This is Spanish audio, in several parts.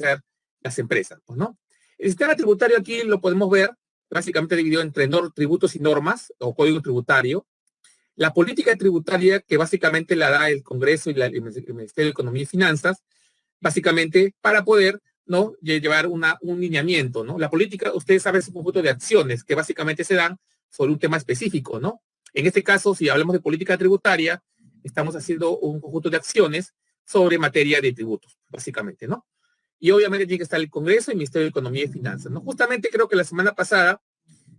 hacer las empresas, pues, ¿no? El sistema tributario aquí lo podemos ver básicamente dividido entre tributos y normas o código tributario. La política tributaria que básicamente la da el Congreso y el Ministerio de Economía y Finanzas, básicamente para poder, ¿no?, llevar un lineamiento, ¿no? La política, ustedes saben, es un conjunto de acciones que básicamente se dan sobre un tema específico, ¿no? En este caso, si hablamos de política tributaria, estamos haciendo un conjunto de acciones sobre materia de tributos, básicamente, ¿no? Y obviamente tiene que estar el Congreso y el Ministerio de Economía y Finanzas, ¿no? Justamente creo que la semana pasada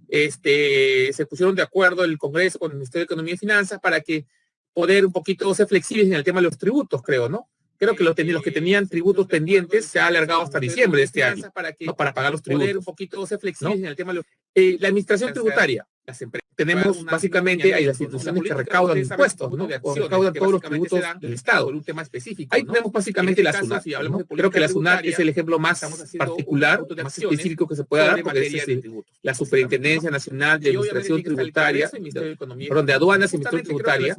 se pusieron de acuerdo el Congreso con el Ministerio de Economía y Finanzas para que poder un poquito ser flexibles en el tema de los tributos, creo, ¿no? Creo que los que tenían tributos pendientes se ha alargado hasta diciembre de este año, ¿no?, para pagar los tributos. Poder un poquito ser flexibles, ¿no?, en el tema de la administración tributaria. Las empresas. Tenemos básicamente hay las instituciones que recaudan impuestos, ¿no? O recaudan todos los tributos del Estado. Un tema específico, ahí tenemos básicamente la SUNAT. Creo que la SUNAT es el ejemplo más particular, más específico que se puede dar, porque es la Superintendencia Nacional de Administración Tributaria, perdón, de Aduanas y Administración Tributaria,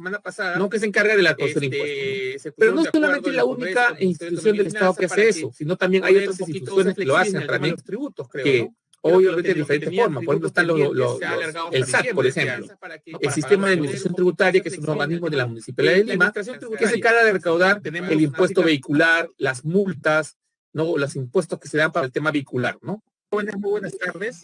no, que se encarga de la recaudación de impuestos. Pero no es solamente la única institución del Estado que hace eso, sino también hay otras instituciones que lo hacen también, que obviamente de diferentes formas. Por ejemplo, están el SAT, por ejemplo, el Sistema de Administración Tributaria, que es un organismo de la Municipalidad de Lima, que se encarga de recaudar el impuesto vehicular, las multas, ¿no?, los impuestos que se dan para el tema vehicular, ¿no? Muy buenas tardes.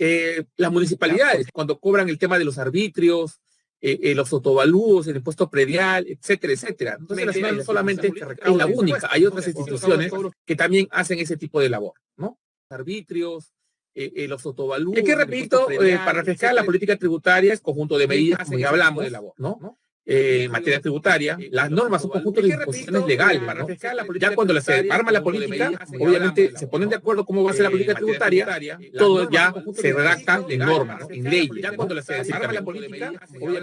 Las municipalidades, cuando cobran el tema de los arbitrios, los autovalúos, el impuesto predial, etcétera, etcétera. Entonces, la SUNAT no solamente es la única, hay otras instituciones que también hacen ese tipo de labor, ¿no? Arbitrios, los autovalúos. Es que repito, para reflejar la política tributaria es conjunto de medidas, como ya hablamos, ¿no? Materia tributaria, las normas son conjuntos de disposiciones legales, ¿no? Ya cuando se arma la política, obviamente se ponen de acuerdo cómo va a ser la política tributaria, todo ya se redacta en normas, ¿no?, en leyes. Ya cuando se arma la política,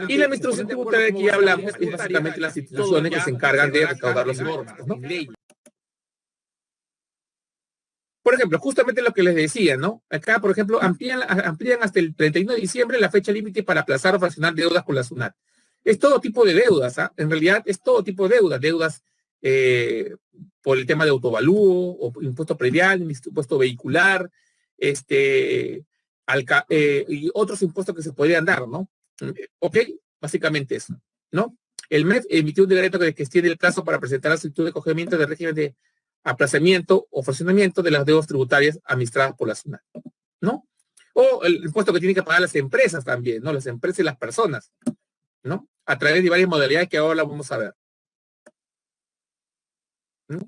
y la administración tributaria de que ya hablamos es básicamente las instituciones que se encargan de recaudar los impuestos, ¿no? Por ejemplo, justamente lo que les decía, ¿no? Acá, por ejemplo, amplían hasta el 31 de diciembre la fecha límite para aplazar o fraccionar deudas con la SUNAT. Es todo tipo de deudas, ¿ah? En realidad es todo tipo de deudas por el tema de autovalúo, o impuesto predial, impuesto vehicular, y otros impuestos que se podrían dar, ¿no? Ok, básicamente eso, ¿no? El MEF emitió un decreto que extiende el plazo para presentar la solicitud de acogimiento de régimen de aplazamiento o fraccionamiento de las deudas tributarias administradas por la SUNAT, ¿no? O el impuesto que tienen que pagar las empresas también, ¿no? Las empresas y las personas, ¿no? A través de varias modalidades que ahora vamos a ver, ¿no?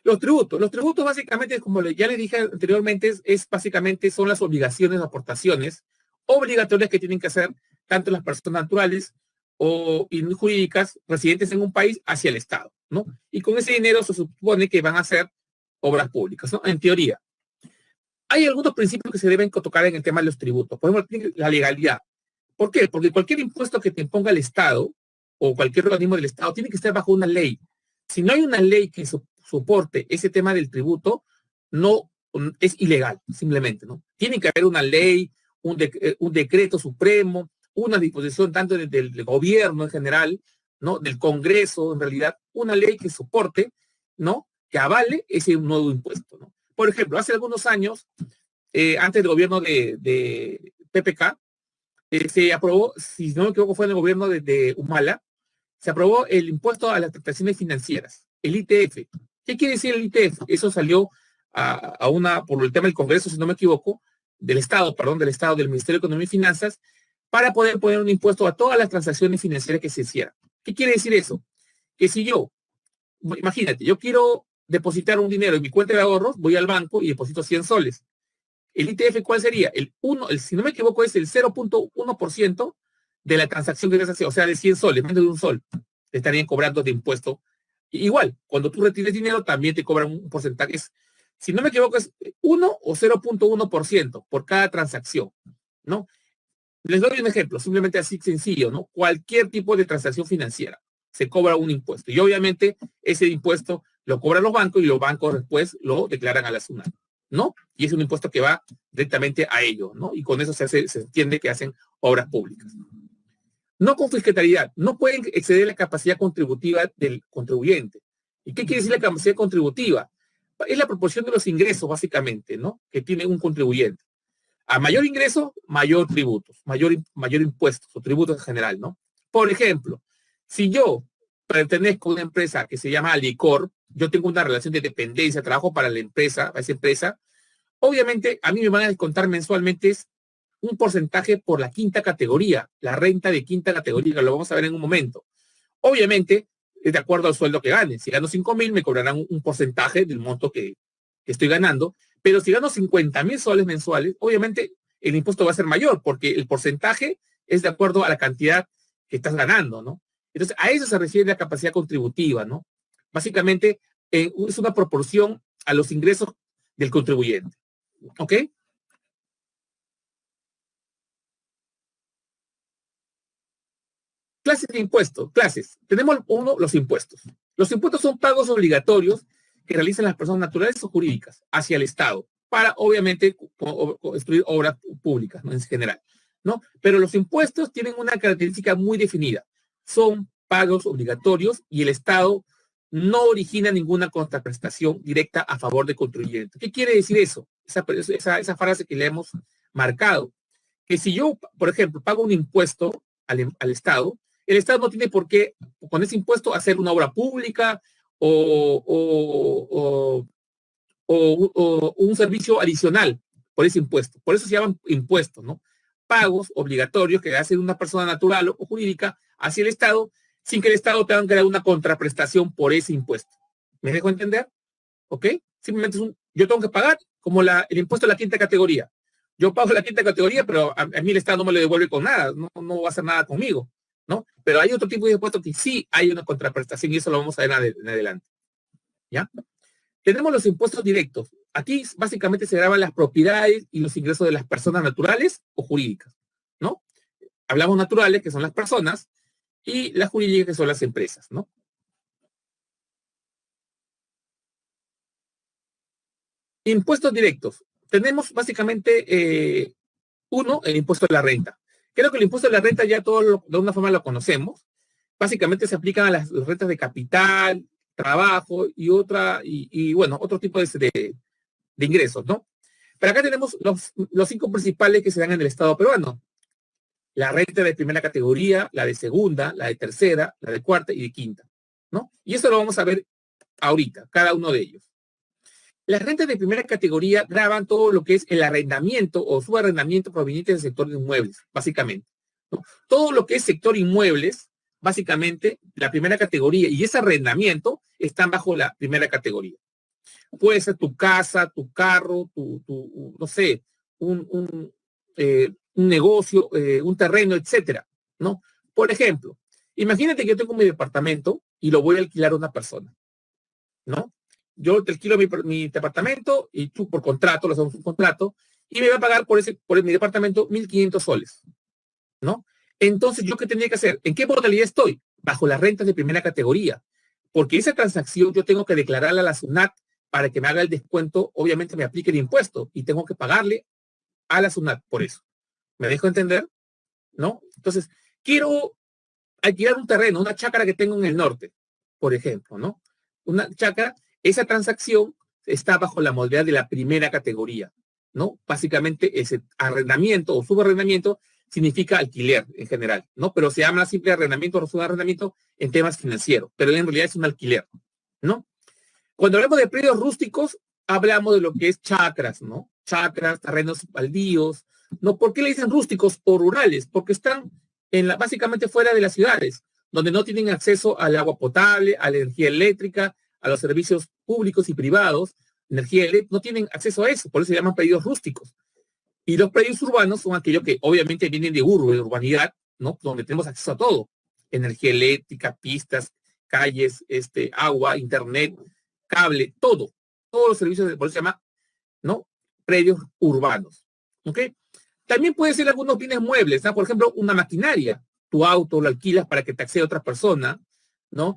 Los tributos básicamente, como ya les dije anteriormente, básicamente son las obligaciones o aportaciones obligatorias que tienen que hacer tanto las personas naturales o jurídicas residentes en un país hacia el Estado, ¿no? Y con ese dinero se supone que van a hacer obras públicas, ¿no? En teoría. Hay algunos principios que se deben tocar en el tema de los tributos. Por ejemplo, la legalidad. ¿Por qué? Porque cualquier impuesto que te imponga el Estado o cualquier organismo del Estado tiene que estar bajo una ley. Si no hay una ley que soporte ese tema del tributo, no es ilegal, simplemente, ¿no? Tiene que haber una ley, un decreto supremo, una disposición tanto del gobierno en general, ¿no?, del Congreso, en realidad, una ley que soporte, ¿no?, que avale ese nuevo impuesto, ¿no? Por ejemplo, hace algunos años, antes del gobierno de PPK, se aprobó, si no me equivoco, fue en el gobierno de Humala, se aprobó el impuesto a las transacciones financieras, el ITF. ¿Qué quiere decir el ITF? Eso salió por el tema del Congreso, si no me equivoco, del Estado, del Ministerio de Economía y Finanzas, para poder poner un impuesto a todas las transacciones financieras que se hicieran. ¿Qué quiere decir eso? Que si imagínate, yo quiero depositar un dinero en mi cuenta de ahorros, voy al banco y deposito 100 soles. ¿El ITF cuál sería? Si no me equivoco, es el 0.1% de la transacción que se hace, o sea, de 100 soles, menos de un sol, te estarían cobrando de impuesto. Igual, cuando tú retires dinero, también te cobran un porcentaje. Si no me equivoco, es 1 o 0.1% por cada transacción, ¿no? Les doy un ejemplo, simplemente así sencillo, ¿no? Cualquier tipo de transacción financiera se cobra un impuesto. Y obviamente ese impuesto lo cobran los bancos y los bancos después lo declaran a la SUNAT, ¿no? Y es un impuesto que va directamente a ellos, ¿no? Y con eso se entiende que hacen obras públicas. No con fiscalidad, no pueden exceder la capacidad contributiva del contribuyente. ¿Y qué quiere decir la capacidad contributiva? es la proporción de los ingresos, básicamente, ¿no? Que tiene un contribuyente. A mayor ingreso, mayor tributos, mayor impuestos o tributos en general, ¿no? Por ejemplo, si yo pertenezco a una empresa que se llama Licor, yo tengo una relación de dependencia, trabajo para la empresa, esa empresa, obviamente a mí me van a descontar mensualmente un porcentaje por la quinta categoría, la renta de quinta categoría, que lo vamos a ver en un momento. Obviamente, es de acuerdo al sueldo que gane. Si gano 5.000, me cobrarán un porcentaje del monto que estoy ganando, pero si gano 50.000 soles mensuales, obviamente el impuesto va a ser mayor, porque el porcentaje es de acuerdo a la cantidad que estás ganando, ¿no? Entonces, a eso se refiere la capacidad contributiva, ¿no? Básicamente, es una proporción a los ingresos del contribuyente, ¿ok? Clases de impuestos, clases. Tenemos uno, los impuestos. Los impuestos son pagos obligatorios que realizan las personas naturales o jurídicas hacia el Estado para, obviamente, construir obras públicas, ¿no? En general, ¿no? Pero los impuestos tienen una característica muy definida. Son pagos obligatorios y el Estado no origina ninguna contraprestación directa a favor del contribuyente. ¿Qué quiere decir eso? Esa frase que le hemos marcado. Que si yo, por ejemplo, pago un impuesto al Estado, el Estado no tiene por qué, con ese impuesto, hacer una obra pública o un servicio adicional por ese impuesto. Por eso se llaman impuestos, ¿no? Pagos obligatorios que hace una persona natural o jurídica hacia el Estado sin que el Estado tenga que dar una contraprestación por ese impuesto. ¿Me dejo entender? ¿Ok? Simplemente yo tengo que pagar como el impuesto de la quinta categoría. Yo pago la quinta categoría, pero a mí el Estado no me lo devuelve con nada, no va a hacer nada conmigo, ¿no? Pero hay otro tipo de impuestos que sí hay una contraprestación y eso lo vamos a ver en adelante, ¿ya? Tenemos los impuestos directos. Aquí básicamente se graban las propiedades y los ingresos de las personas naturales o jurídicas, ¿no? Hablamos naturales, que son las personas, y las jurídicas, que son las empresas, ¿no? Impuestos directos. Tenemos básicamente uno, el impuesto de la renta. Creo que el impuesto de la renta ya todos de una forma lo conocemos. Básicamente se aplican a las rentas de capital, trabajo y bueno, otro tipo de ingresos, ¿no? Pero acá tenemos los cinco principales que se dan en el Estado peruano. La renta de primera categoría, la de segunda, la de tercera, la de cuarta y de quinta, ¿no? Y eso lo vamos a ver ahorita, cada uno de ellos. Las rentas de primera categoría graban todo lo que es el arrendamiento o subarrendamiento proveniente del sector de inmuebles, básicamente, ¿no? Todo lo que es sector inmuebles, básicamente, la primera categoría y ese arrendamiento están bajo la primera categoría. Puede ser tu casa, tu carro, no sé, un negocio, un terreno, etcétera, ¿no? Por ejemplo, imagínate que yo tengo mi departamento y lo voy a alquilar a una persona, ¿no? Yo te alquilo mi departamento y tú por contrato, lo hacemos un contrato, y me va a pagar por mi departamento 1.500 soles, ¿no? Entonces, ¿yo qué tendría que hacer? ¿En qué modalidad estoy? Bajo las rentas de primera categoría, porque esa transacción yo tengo que declararla a la SUNAT para que me haga el descuento, obviamente me aplique el impuesto y tengo que pagarle a la SUNAT por eso. ¿Me dejo entender? ¿No? Entonces, quiero alquilar un terreno, una chácara que tengo en el norte, por ejemplo, ¿no? Una chácara, esa transacción está bajo la modalidad de la primera categoría, ¿no? Básicamente ese arrendamiento o subarrendamiento significa alquiler en general, ¿no? Pero se llama simple arrendamiento o subarrendamiento en temas financieros, pero en realidad es un alquiler, ¿no? Cuando hablamos de predios rústicos, hablamos de lo que es chacras, ¿no? Chacras, terrenos baldíos, ¿no? ¿Por qué le dicen rústicos o rurales? Porque están básicamente fuera de las ciudades, donde no tienen acceso al agua potable, a la energía eléctrica, a los servicios públicos y privados, energía eléctrica, no tienen acceso a eso, por eso se llaman predios rústicos. Y los predios urbanos son aquellos que obviamente vienen de urbanidad, ¿no? Donde tenemos acceso a todo, energía eléctrica, pistas, calles, agua, internet, cable, todos los servicios, por eso se llama, ¿no? Predios urbanos, ¿ok? También puede ser algunos bienes muebles, ¿no? Por ejemplo, una maquinaria, tu auto lo alquilas para que te acceda otra persona, ¿no?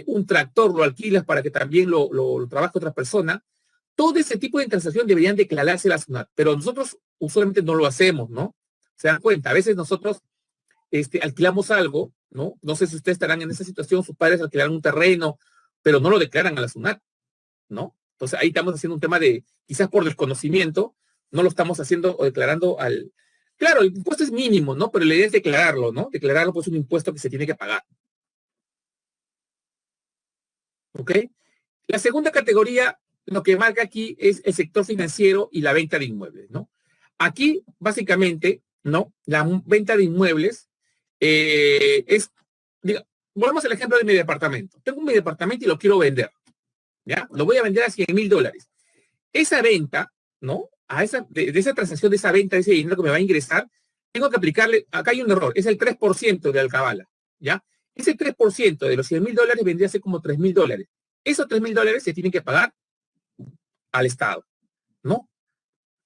Un tractor lo alquilas para que también lo trabaje otra persona. Todo ese tipo de transacción deberían declararse la SUNAT, pero nosotros usualmente no lo hacemos, ¿no? Se dan cuenta, a veces nosotros alquilamos algo, ¿no? No sé si ustedes estarán en esa situación, sus padres alquilaron un terreno, pero no lo declaran a la SUNAT, ¿no? Entonces ahí estamos haciendo un tema de, quizás por desconocimiento, no lo estamos haciendo o declarando al... Claro, el impuesto es mínimo, ¿no? Pero la idea es declararlo, ¿no? Declararlo pues un impuesto que se tiene que pagar. ¿Ok? La segunda categoría, lo que marca aquí es el sector financiero y la venta de inmuebles, ¿no? Aquí, básicamente, ¿no? La venta de inmuebles es, diga, volvamos al ejemplo de mi departamento. Tengo mi departamento y lo quiero vender, ¿ya? Lo voy a vender a $100,000. Esa venta, ¿no? De esa transacción, de esa venta, de ese dinero que me va a ingresar, tengo que aplicarle, acá hay un error, es el 3% de Alcabala, ¿ya? Ese 3% de los $100,000 vendría a ser como $3,000. Esos $3,000 se tienen que pagar al Estado, ¿no?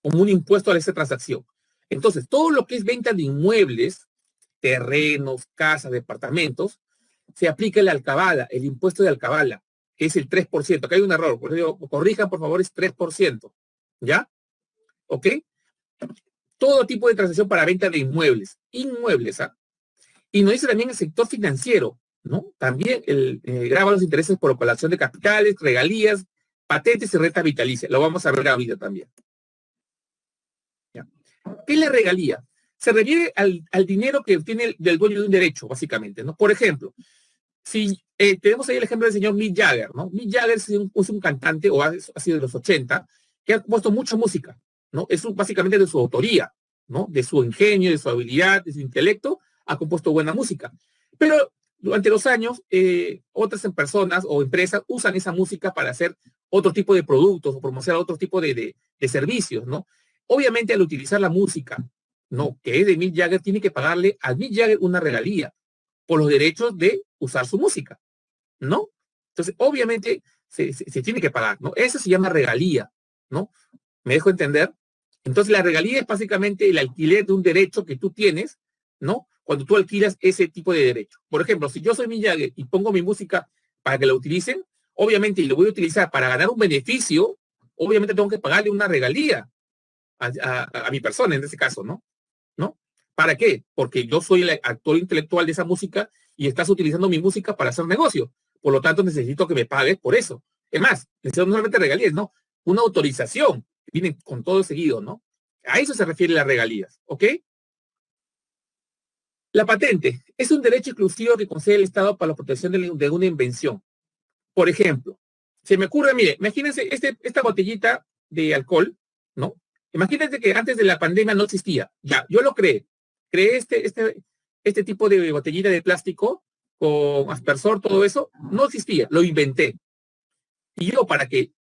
Como un impuesto a esa transacción. Entonces, todo lo que es venta de inmuebles, terrenos, casas, departamentos, se aplica el alcabala, el impuesto de alcabala, que es el 3%. Acá hay un error, por eso corrijan, por favor, es 3%. ¿Ya? ¿Ok? Todo tipo de transacción para venta de inmuebles. Inmuebles, ¿ah? Y nos dice también el sector financiero, ¿no? También grava los intereses por acumulación de capitales, regalías, patentes y renta vitalicia. Lo vamos a ver ahorita también. ¿Ya? ¿Qué es la regalía? Se refiere al dinero que obtiene del dueño de un derecho, básicamente, ¿no? Por ejemplo, si tenemos ahí el ejemplo del señor Mick Jagger, ¿no? Mick Jagger es un cantante, o ha sido de los 80, que ha compuesto mucha música, ¿no? Es básicamente de su autoría, ¿no? De su ingenio, de su habilidad, de su intelecto, ha compuesto buena música. Pero durante los años, otras personas o empresas usan esa música para hacer otro tipo de productos o promocionar otro tipo de servicios, ¿no? Obviamente, al utilizar la música, ¿no? Que es de Mick Jagger, tiene que pagarle a Mick Jagger una regalía por los derechos de usar su música, ¿no? Entonces, obviamente, se tiene que pagar, ¿no? Eso se llama regalía, ¿no? ¿Me dejo entender? Entonces, la regalía es básicamente el alquiler de un derecho que tú tienes, ¿no? Cuando tú alquilas ese tipo de derecho. Por ejemplo, si yo soy Mick Jagger y pongo mi música para que la utilicen, obviamente, y lo voy a utilizar para ganar un beneficio, obviamente tengo que pagarle una regalía a mi persona en ese caso, ¿no? ¿No? ¿Para qué? Porque yo soy el actor intelectual de esa música y estás utilizando mi música para hacer negocio. Por lo tanto, necesito que me pagues por eso. Es más, necesito no solamente regalías, ¿no? Una autorización. Viene con todo seguido, ¿no? A eso se refiere las regalías, ¿ok? La patente es un derecho exclusivo que concede el Estado para la protección de una invención. Por ejemplo, se me ocurre, mire, imagínense esta botellita de alcohol, ¿no? Imagínense que antes de la pandemia no existía. Ya, yo lo creé. Creé este tipo de botellita de plástico con aspersor, todo eso, no existía. Lo inventé. Y yo, para que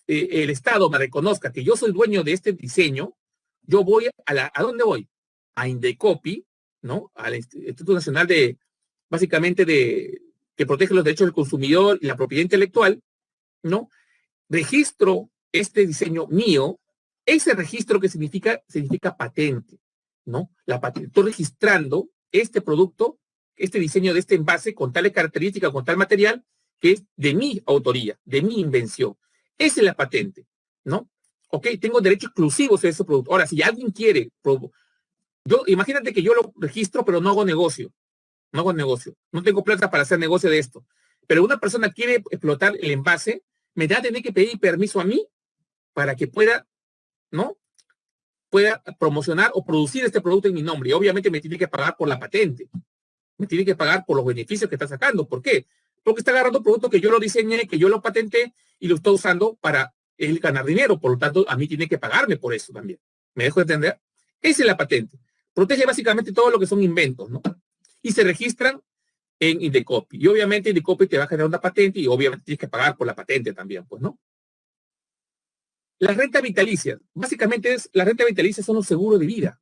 el Estado me reconozca que yo soy dueño de este diseño, yo voy ¿a dónde voy? A Indecopi, ¿no? Al Instituto Nacional básicamente que protege los derechos del consumidor y la propiedad intelectual, ¿no? Registro este diseño mío, ese registro que significa patente, ¿no? La patente. Estoy registrando este producto, este diseño de este envase con tales características, con tal material, que es de mi autoría, de mi invención. Esa es la patente, ¿no? Ok, tengo derechos exclusivos a ese producto. Ahora, si alguien quiere, imagínate que yo lo registro, pero no hago negocio. No hago negocio. No tengo plata para hacer negocio de esto. Pero una persona quiere explotar el envase, me da tener que pedir permiso a mí para que pueda, ¿no? Pueda promocionar o producir este producto en mi nombre. Y obviamente me tiene que pagar por la patente. Me tiene que pagar por los beneficios que está sacando. ¿Por qué? Porque está agarrando un producto que yo lo diseñé, que yo lo patenté y lo está usando para él ganar dinero. Por lo tanto, a mí tiene que pagarme por eso también. ¿Me dejo entender? Esa es la patente. Protege básicamente todo lo que son inventos, ¿no? Y se registran en Indecopi. Y obviamente Indecopi te va a generar una patente y obviamente tienes que pagar por la patente también, pues, ¿no? La renta vitalicia. Básicamente la renta vitalicia son los seguros de vida.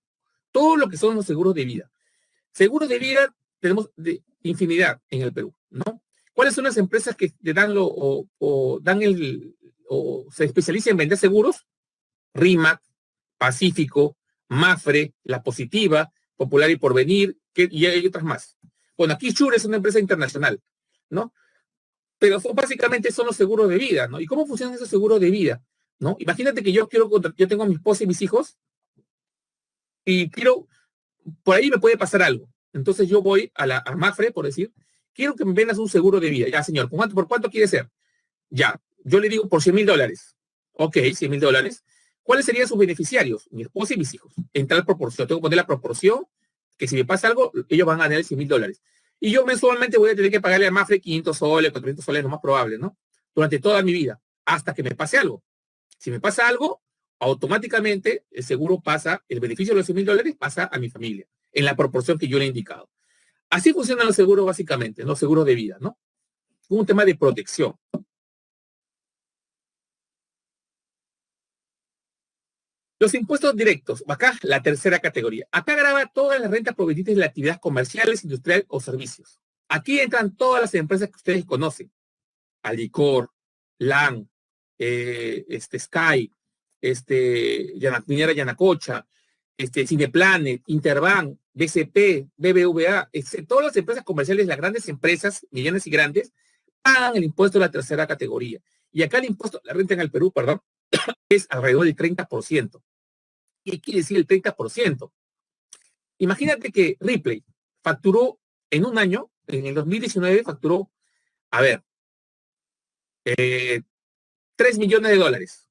Todo lo que son los seguros de vida. Seguros de vida tenemos de infinidad en el Perú, ¿no? ¿Cuáles son las empresas que te dan o se especializan en vender seguros? RIMAC, Pacífico, Mafre, La Positiva, Popular y Porvenir, y hay otras más. Bueno, aquí Shure es una empresa internacional, ¿no? Pero básicamente son los seguros de vida, ¿no? ¿Y cómo funcionan esos seguros de vida? ¿No? Imagínate que yo tengo a mi esposa y mis hijos y por ahí me puede pasar algo. Entonces yo voy a Mafre, por decir, quiero que me vendas un seguro de vida. Ya, señor, ¿por cuánto quiere ser? Ya, Yo le digo por $100,000. Ok, $100,000. ¿Cuáles serían sus beneficiarios? Mi esposa y mis hijos. En tal proporción. Tengo que poner la proporción que si me pasa algo, ellos van a ganar $100,000. Y yo mensualmente voy a tener que pagarle a Mafre 500 soles, 400 soles, lo más probable, ¿no? Durante toda mi vida, hasta que me pase algo. Si me pasa algo, automáticamente el seguro pasa, el beneficio de los $100,000 pasa a mi familia, en la proporción que yo le he indicado. Así funcionan los seguros básicamente, los seguros de vida, ¿no? Un tema de protección. Los impuestos directos, acá la tercera categoría. Acá graba todas las rentas provenientes de las actividades comerciales, industriales o servicios. Aquí entran todas las empresas que ustedes conocen. Alicor, LAN, Sky, Minera Yanacocha, Cineplanet, Interbank, BCP, BBVA, todas las empresas comerciales, las grandes empresas, medianas y grandes, pagan el impuesto de la tercera categoría. Y acá el impuesto, la renta en el Perú, perdón, es alrededor del 30%. ¿Qué quiere decir el 30%? Imagínate que Ripley facturó en un año, en el 2019 facturó, a ver, 3 millones de dólares.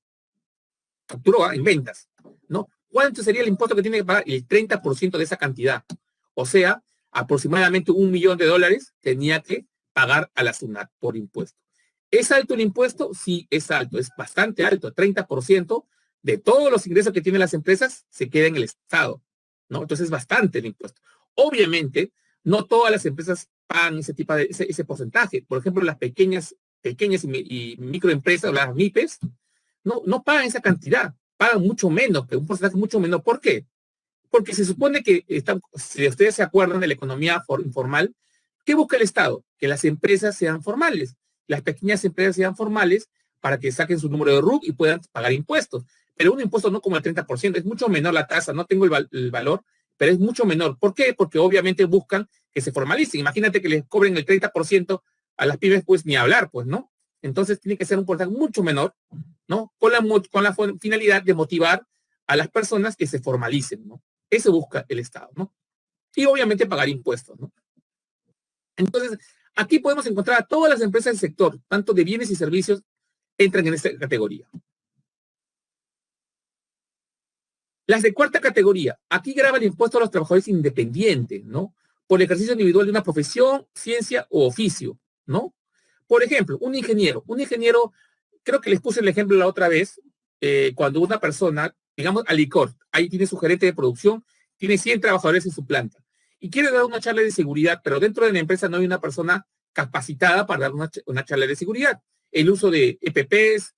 Facturó en ventas, ¿no? ¿Cuánto sería el impuesto que tiene que pagar? El 30% de esa cantidad. O sea, aproximadamente $1 millón tenía que pagar a la SUNAT por impuesto. ¿Es alto el impuesto? Sí, es alto, es bastante alto. 30% de todos los ingresos que tienen las empresas se queda en el Estado, ¿no? Entonces es bastante el impuesto. Obviamente, no todas las empresas pagan ese porcentaje. Por ejemplo, las pequeñas y microempresas, las MIPES, no pagan esa cantidad, pagan mucho menos, un porcentaje mucho menor. ¿Por qué? Porque se supone que, si ustedes se acuerdan de la economía informal, ¿qué busca el Estado? Que las empresas sean formales, las pequeñas empresas sean formales para que saquen su número de RUC y puedan pagar impuestos. Pero un impuesto no como el 30%, es mucho menor la tasa, no tengo el valor, pero es mucho menor. ¿Por qué? Porque obviamente buscan que se formalicen. Imagínate que les cobren el 30% a las pymes, pues ni hablar, pues, ¿no? Entonces tiene que ser un porcentaje mucho menor, ¿no? Con la finalidad de motivar a las personas que se formalicen, ¿no? Eso busca el Estado, ¿no? Y obviamente pagar impuestos, ¿no? Entonces, aquí podemos encontrar a todas las empresas del sector, tanto de bienes y servicios, entran en esta categoría. Las de cuarta categoría, aquí graba el impuesto a los trabajadores independientes, ¿no? Por el ejercicio individual de una profesión, ciencia o oficio, ¿no? Por ejemplo, un ingeniero, creo que les puse el ejemplo la otra vez, cuando una persona, digamos, Alicor, ahí tiene su gerente de producción, tiene 100 trabajadores en su planta, y quiere dar una charla de seguridad, pero dentro de la empresa no hay una persona capacitada para dar una charla de seguridad. El uso de EPPs,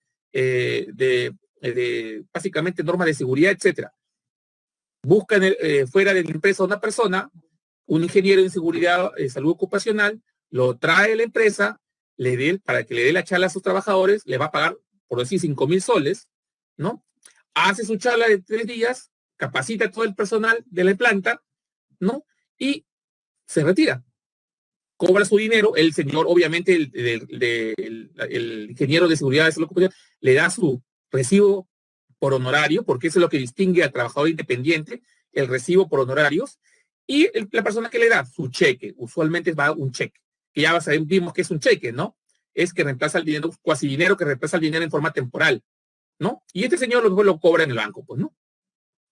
básicamente normas de seguridad, etcétera. Buscan fuera de la empresa una persona, un ingeniero en seguridad, salud ocupacional, lo trae a la empresa, para que le dé la charla a sus trabajadores, le va a pagar, por decir, 5,000 soles, ¿no? Hace su charla de 3 días, capacita a todo el personal de la planta, ¿no? Y se retira. Cobra su dinero, el señor, obviamente, el ingeniero de seguridad de salud ocupacional, le da su recibo por honorario, porque eso es lo que distingue al trabajador independiente, el recibo por honorarios, y la persona que le da su cheque, usualmente va un cheque, que ya vimos que es un cheque, ¿no? Es que reemplaza el dinero, cuasi dinero que reemplaza el dinero en forma temporal, ¿no? Y este señor lo cobra en el banco, pues, ¿no?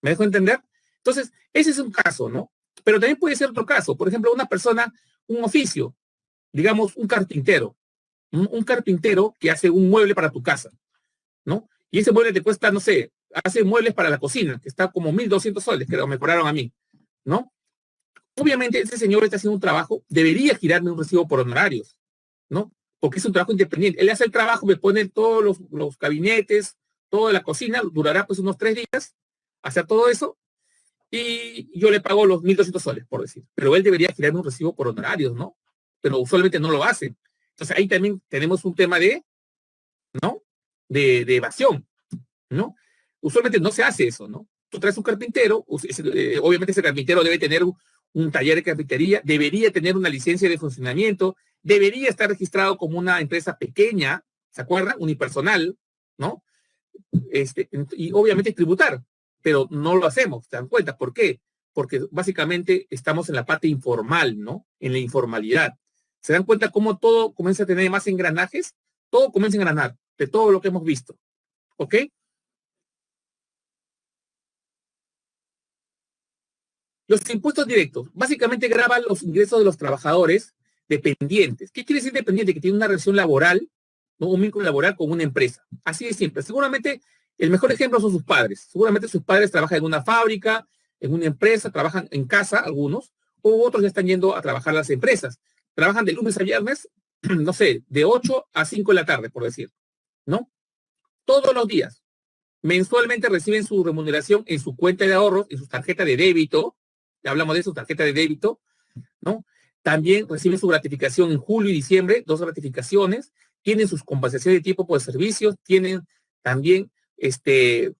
¿Me dejo entender? Entonces, ese es un caso, ¿no? Pero también puede ser otro caso. Por ejemplo, una persona, un oficio, digamos, un carpintero, un carpintero que hace un mueble para tu casa, ¿no? Y ese mueble te cuesta, no sé, hace muebles para la cocina, que está como 1,200 soles, que me cobraron a mí, ¿no? Obviamente ese señor está haciendo un trabajo, debería girarme un recibo por honorarios, ¿no? Porque es un trabajo independiente. Él hace el trabajo, me pone todos los gabinetes, toda la cocina, durará pues unos 3 días, hacer todo eso, y yo le pago los 1,200 soles, por decir. Pero él debería girarme un recibo por honorarios, ¿no? Pero usualmente no lo hace. Entonces ahí también tenemos un tema ¿no? De evasión, ¿no? Usualmente no se hace eso, ¿no? Tú traes un carpintero, obviamente ese carpintero debe tener un taller de carpintería, debería tener una licencia de funcionamiento, debería estar registrado como una empresa pequeña, ¿se acuerdan? Unipersonal, ¿no? Y obviamente tributar, pero no lo hacemos, ¿se dan cuenta? ¿Por qué? Porque básicamente estamos en la parte informal, ¿no? En la informalidad. ¿Se dan cuenta cómo todo comienza a tener más engranajes? Todo comienza a engranar. de todo lo que hemos visto. ¿Ok? Los impuestos directos básicamente graban los ingresos de los trabajadores dependientes. ¿Qué quiere decir dependiente? Que tiene una relación laboral, ¿no? Un vínculo laboral con una empresa. Así de simple. Seguramente el mejor ejemplo son sus padres. Seguramente sus padres trabajan en una fábrica, en una empresa, trabajan en casa, algunos, o otros ya están yendo a trabajar a las empresas. Trabajan de lunes a viernes, no sé, de 8 a 5 de la tarde, por decir, ¿no? Todos los días. Mensualmente reciben su remuneración en su cuenta de ahorros, en su tarjeta de débito. Ya hablamos de eso, tarjeta de débito, ¿no? También reciben su gratificación en julio y diciembre, 2 gratificaciones. Tienen sus compensaciones de tiempo por servicios. Tienen también el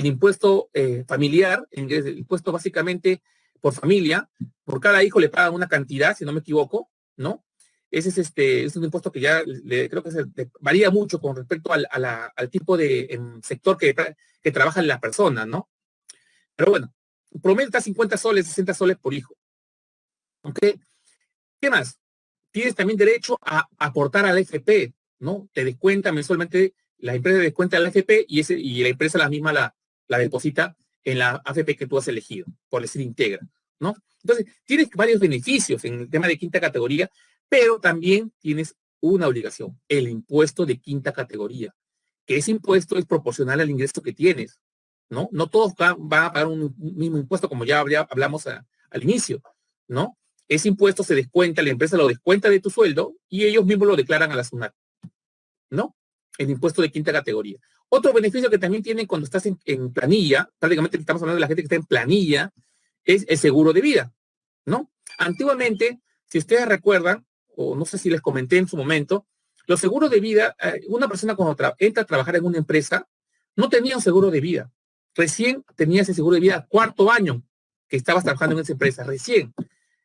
impuesto familiar, el impuesto básicamente por familia. Por cada hijo le pagan una cantidad, si no me equivoco, ¿no? Ese es un impuesto que ya creo que varía mucho con respecto al tipo de sector que trabaja la persona, ¿no? Pero bueno, promedio está 50 soles, 60 soles por hijo. ¿Ok? ¿Qué más? Tienes también derecho a aportar a la AFP, ¿no? Te descuenta mensualmente, la empresa descuenta a la AFP y la empresa la misma la deposita en la AFP que tú has elegido, por decir integra, ¿no? Entonces, tienes varios beneficios en el tema de quinta categoría, pero también tienes una obligación, el impuesto de quinta categoría, que ese impuesto es proporcional al ingreso que tienes, ¿no? No todos van a pagar un mismo impuesto, como ya hablamos al inicio, ¿no? Ese impuesto se descuenta, la empresa lo descuenta de tu sueldo y ellos mismos lo declaran a la SUNAT, ¿no? El impuesto de quinta categoría. Otro beneficio que también tienen cuando estás en planilla, prácticamente estamos hablando de la gente que está en planilla, es el seguro de vida, ¿no? Antiguamente, si ustedes recuerdan, o no sé si les comenté en su momento, los seguros de vida, una persona cuando entra a trabajar en una empresa, no tenía un seguro de vida. Recién tenía ese seguro de vida 4º año que estabas trabajando en esa empresa, recién.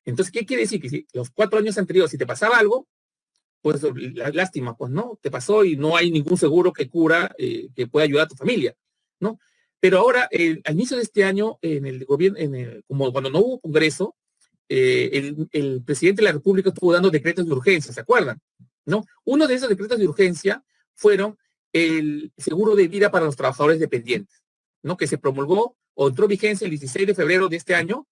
Entonces, ¿qué quiere decir? Que si los 4 años anteriores, si te pasaba algo, pues lástima, pues no, te pasó y no hay ningún seguro que cura, que pueda ayudar a tu familia, ¿no? Pero ahora, al inicio de este año, en el gobierno, como cuando no hubo congreso, el presidente de la República estuvo dando decretos de urgencia, ¿se acuerdan? ¿No? Uno de esos decretos de urgencia fueron el seguro de vida para los trabajadores dependientes, ¿no? Que se promulgó o entró en vigencia el 16 de febrero de este año.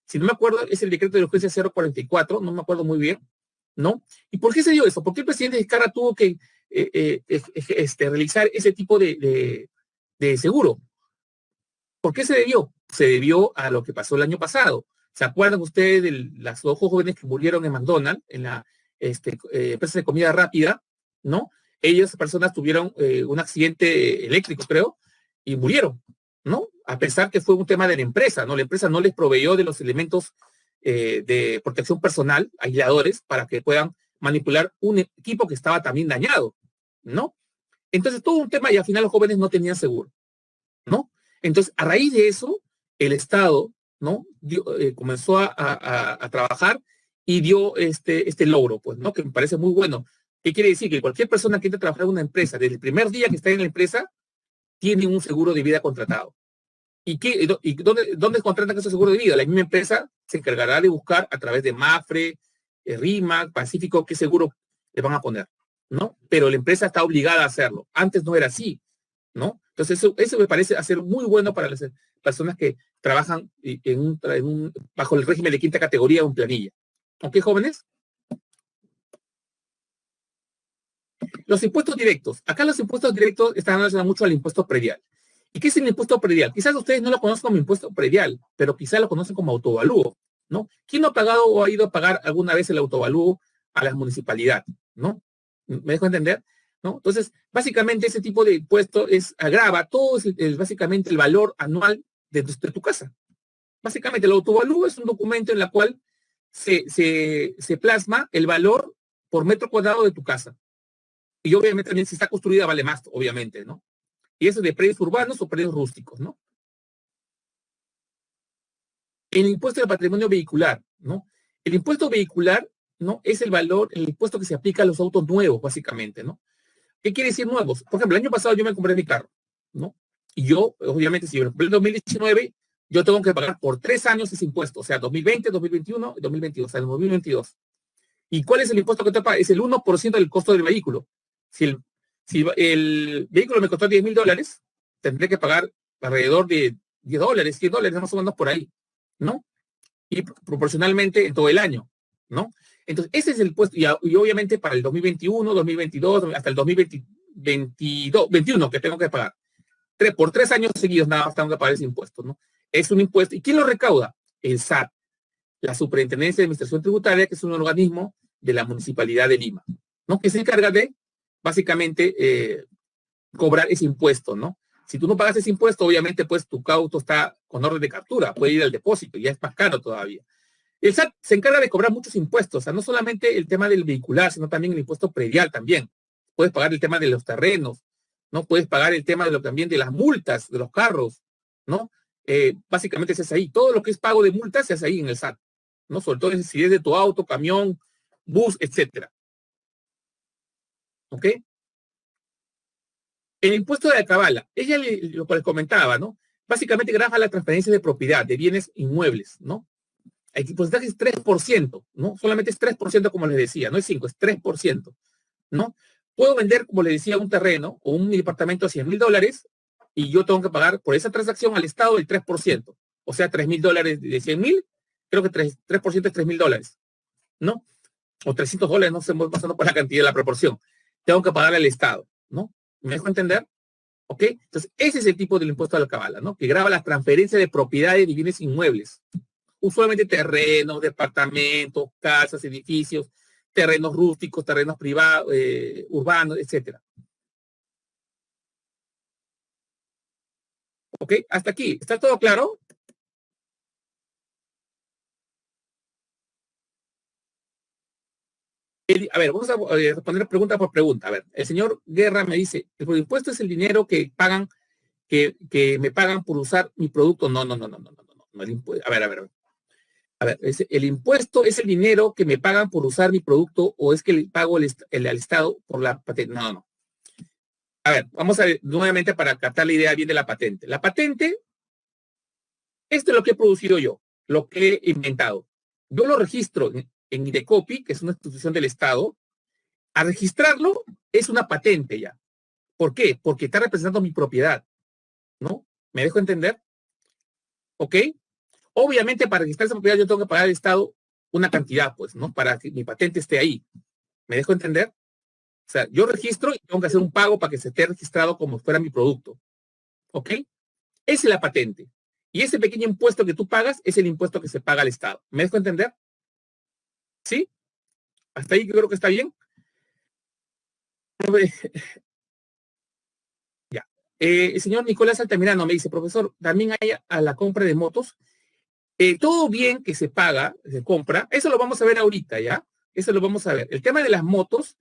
Si no me acuerdo, es el decreto de urgencia 044, no me acuerdo muy bien, ¿no? ¿Y por qué se dio eso? ¿Por qué el presidente Vizcarra tuvo que realizar ese tipo de seguro? ¿Por qué se debió? Se debió a lo que pasó el año pasado. ¿Se acuerdan ustedes de las 2 jóvenes que murieron en McDonald's, en la empresa de comida rápida, ¿no? Ellas, personas, tuvieron un accidente eléctrico, creo, y murieron, ¿no? A pesar que fue un tema de la empresa, ¿no? La empresa no les proveyó de los elementos de protección personal, aisladores, para que puedan manipular un equipo que estaba también dañado, ¿no? Entonces, todo un tema y al final los jóvenes no tenían seguro, ¿no? Entonces, a raíz de eso, el Estado, ¿no? Comenzó a trabajar y dio este logro, pues, ¿no? Que me parece muy bueno. ¿Qué quiere decir? Que cualquier persona que entre a trabajar en una empresa, desde el primer día que está en la empresa, tiene un seguro de vida contratado. ¿Y dónde contratan ese seguro de vida? La misma empresa se encargará de buscar a través de Mapfre, RIMAC, Pacífico, qué seguro le van a poner, ¿no? Pero la empresa está obligada a hacerlo. Antes no era así, ¿no? Entonces, eso me parece hacer muy bueno para las personas que trabajan bajo el régimen de quinta categoría o en planilla. ¿Ok, jóvenes? Los impuestos directos. Acá los impuestos directos están relacionados mucho al impuesto predial. ¿Y qué es el impuesto predial? Quizás ustedes no lo conocen como impuesto predial, pero quizás lo conocen como autovalúo, ¿no? ¿Quién no ha pagado o ha ido a pagar alguna vez el autovalúo a la municipalidad, ¿no? ¿Me dejo entender? ¿No? Entonces, básicamente ese tipo de impuesto agrava todo, básicamente el valor anual de tu casa. Básicamente el autovalúo es un documento en el cual se plasma el valor por metro cuadrado de tu casa. Y obviamente también si está construida vale más, obviamente, ¿no? Y eso de predios urbanos o predios rústicos, ¿no? El impuesto del patrimonio vehicular, ¿no? El impuesto vehicular, ¿no? Es el valor, el impuesto que se aplica a los autos nuevos, básicamente, ¿no? ¿Qué quiere decir nuevos? Por ejemplo, el año pasado yo me compré mi carro, ¿no? Y yo, obviamente, si yo lo compré en 2019, yo tengo que pagar por 3 años ese impuesto, o sea, 2020, 2021 y 2022, o sea, el 2022. ¿Y cuál es el impuesto que te paga? Es el 1% del costo del vehículo. Si Si el vehículo me costó $10,000, tendré que pagar alrededor de $10, $100, más o menos por ahí, ¿no? Y proporcionalmente en todo el año, ¿no? Entonces, ese es el puesto, y obviamente para el 2021, 2022, hasta el 2021 que tengo que pagar. Por 3 años seguidos nada más tengo que pagar ese impuesto, ¿no? Es un impuesto. ¿Y quién lo recauda? El SAT, la Superintendencia de Administración Tributaria, que es un organismo de la Municipalidad de Lima, ¿no? Que se encarga de, básicamente, cobrar ese impuesto, ¿no? Si tú no pagas ese impuesto, obviamente, pues tu auto está con orden de captura, puede ir al depósito, ya es más caro todavía. El SAT se encarga de cobrar muchos impuestos, o sea, no solamente el tema del vehicular, sino también el impuesto predial también. Puedes pagar el tema de los terrenos, ¿no? Puedes pagar el tema también de las multas de los carros, ¿no? Básicamente se hace ahí. Todo lo que es pago de multas se hace ahí en el SAT, ¿no? Sobre todo si es de tu auto, camión, bus, etcétera. ¿Ok? El impuesto de la cabala, ella lo que les comentaba, ¿no? Básicamente grava la transferencia de propiedad de bienes inmuebles, ¿no? El porcentaje es 3%, ¿no? Solamente es 3% como les decía, no es 5, es 3%, ¿no? Puedo vender, como les decía, un terreno o un departamento a $100,000 y yo tengo que pagar por esa transacción al Estado el 3%, o sea, $3,000 de 100,000, creo que 3% es $3,000, ¿no? O $300, no sé, pasando por la cantidad, la proporción. Tengo que pagar al Estado, ¿no? ¿Me dejo entender? ¿Ok? Entonces, ese es el tipo del impuesto a la cabala, ¿no? Que grava la transferencia de propiedades de bienes inmuebles. Usualmente terrenos, departamentos, casas, edificios, terrenos rústicos, terrenos privados, urbanos, etcétera. ¿Ok? Hasta aquí. ¿Está todo claro? A ver, vamos a responder pregunta por pregunta. A ver, el señor Guerra me dice, el impuesto es el dinero que pagan, que me pagan por usar mi producto. No, no, no, no, no, no, no, no el impuesto. A ver, el impuesto es el dinero que me pagan por usar mi producto o es que le pago al Estado por la patente. No, no. A ver, vamos a ver nuevamente para captar la idea bien de la patente. La patente, esto es lo que he producido yo, lo que he inventado. Yo lo registro en Indecopi, que es una institución del Estado. A registrarlo es una patente ya. ¿Por qué? Porque está representando mi propiedad, ¿no? ¿Me dejo entender? ¿Ok? Obviamente, para registrar esa propiedad yo tengo que pagar al Estado una cantidad, pues, ¿no? Para que mi patente esté ahí. ¿Me dejo entender? O sea, yo registro y tengo que hacer un pago para que se esté registrado como fuera mi producto. ¿Ok? Esa es la patente. Y ese pequeño impuesto que tú pagas es el impuesto que se paga al Estado. ¿Me dejo entender? ¿Sí? Hasta ahí yo creo que está bien. Ya. El señor Nicolás Altamirano me dice, profesor, también hay a la compra de motos. Todo bien que se paga, se compra, eso lo vamos a ver ahorita, ¿ya? Eso lo vamos a ver. El tema de las motos,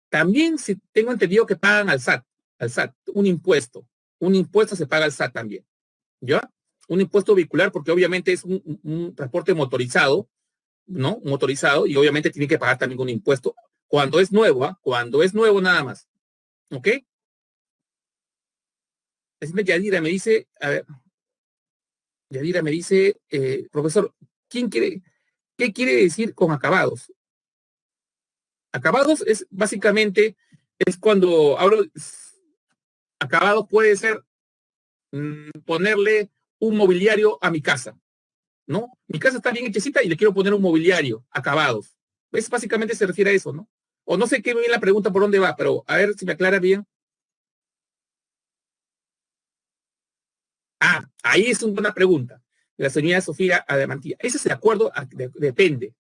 también tengo entendido que pagan al SAT, un impuesto se paga al SAT también, ¿ya? Un impuesto vehicular porque obviamente es un transporte motorizado, ¿no? Motorizado y obviamente tiene que pagar también un impuesto cuando es nuevo, ¿ah? Cuando es nuevo nada más, ¿ok? Yadira me dice, a ver, Yadira me dice, profesor, ¿qué quiere decir con acabados? Acabados es básicamente, es cuando hablo, acabados puede ser ponerle un mobiliario a mi casa, ¿no? Mi casa está bien hechecita y le quiero poner un mobiliario, acabados. Es básicamente se refiere a eso, ¿no? O no sé qué bien la pregunta por dónde va, pero a ver si me aclara bien. Ah, ahí es una buena pregunta. La señora Sofía Adamantía. Ese es el acuerdo, depende.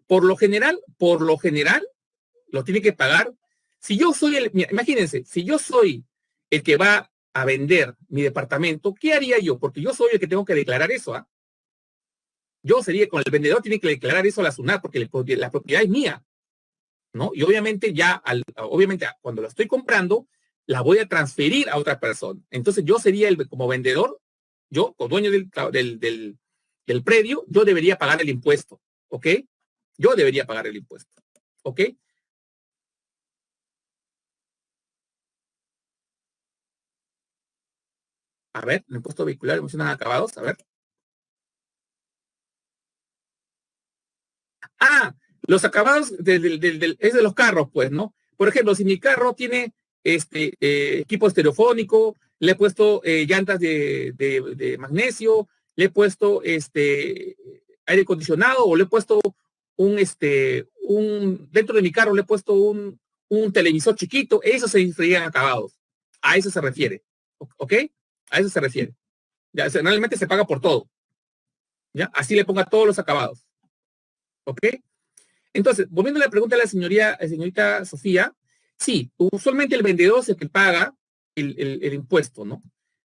Por lo general, lo tiene que pagar. Si yo soy mira, imagínense, si yo soy el que va a vender mi departamento, ¿qué haría yo? Porque yo soy el que tengo que declarar eso, ¿ah? Yo sería, con el vendedor tiene que declarar eso a la SUNAT porque la propiedad es mía, ¿no? Y obviamente obviamente cuando la estoy comprando, la voy a transferir a otra persona. Entonces yo sería como vendedor, yo, como dueño del predio, yo debería pagar el impuesto, ¿ok? Yo debería pagar el impuesto, ¿ok? A ver, el impuesto vehicular, emocionan acabados, a ver. Ah, los acabados es de los carros, pues, ¿no? Por ejemplo, si mi carro tiene equipo estereofónico, le he puesto llantas de magnesio, le he puesto aire acondicionado, o le he puesto dentro de mi carro le he puesto un televisor chiquito. Eso se refieren acabados. A eso se refiere. ¿Ok? A eso se refiere. Ya, realmente se paga por todo. ¿Ya? Así le ponga todos los acabados. ¿Ok? Entonces, volviendo a la pregunta de la señorita Sofía, sí, usualmente el vendedor es el que paga el impuesto, ¿no?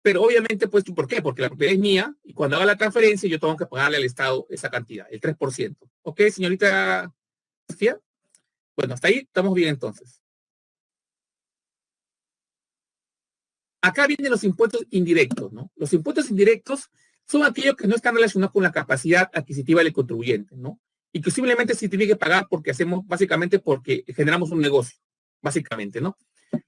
Pero obviamente, pues, ¿por qué? Porque la propiedad es mía y cuando haga la transferencia yo tengo que pagarle al Estado esa cantidad, el 3%. ¿Ok, señorita Sofía? Bueno, hasta ahí estamos bien entonces. Acá vienen los impuestos indirectos, ¿no? Los impuestos indirectos son aquellos que no están relacionados con la capacidad adquisitiva del contribuyente, ¿no? Y que simplemente se tiene que pagar porque hacemos, básicamente porque generamos un negocio, básicamente, ¿no?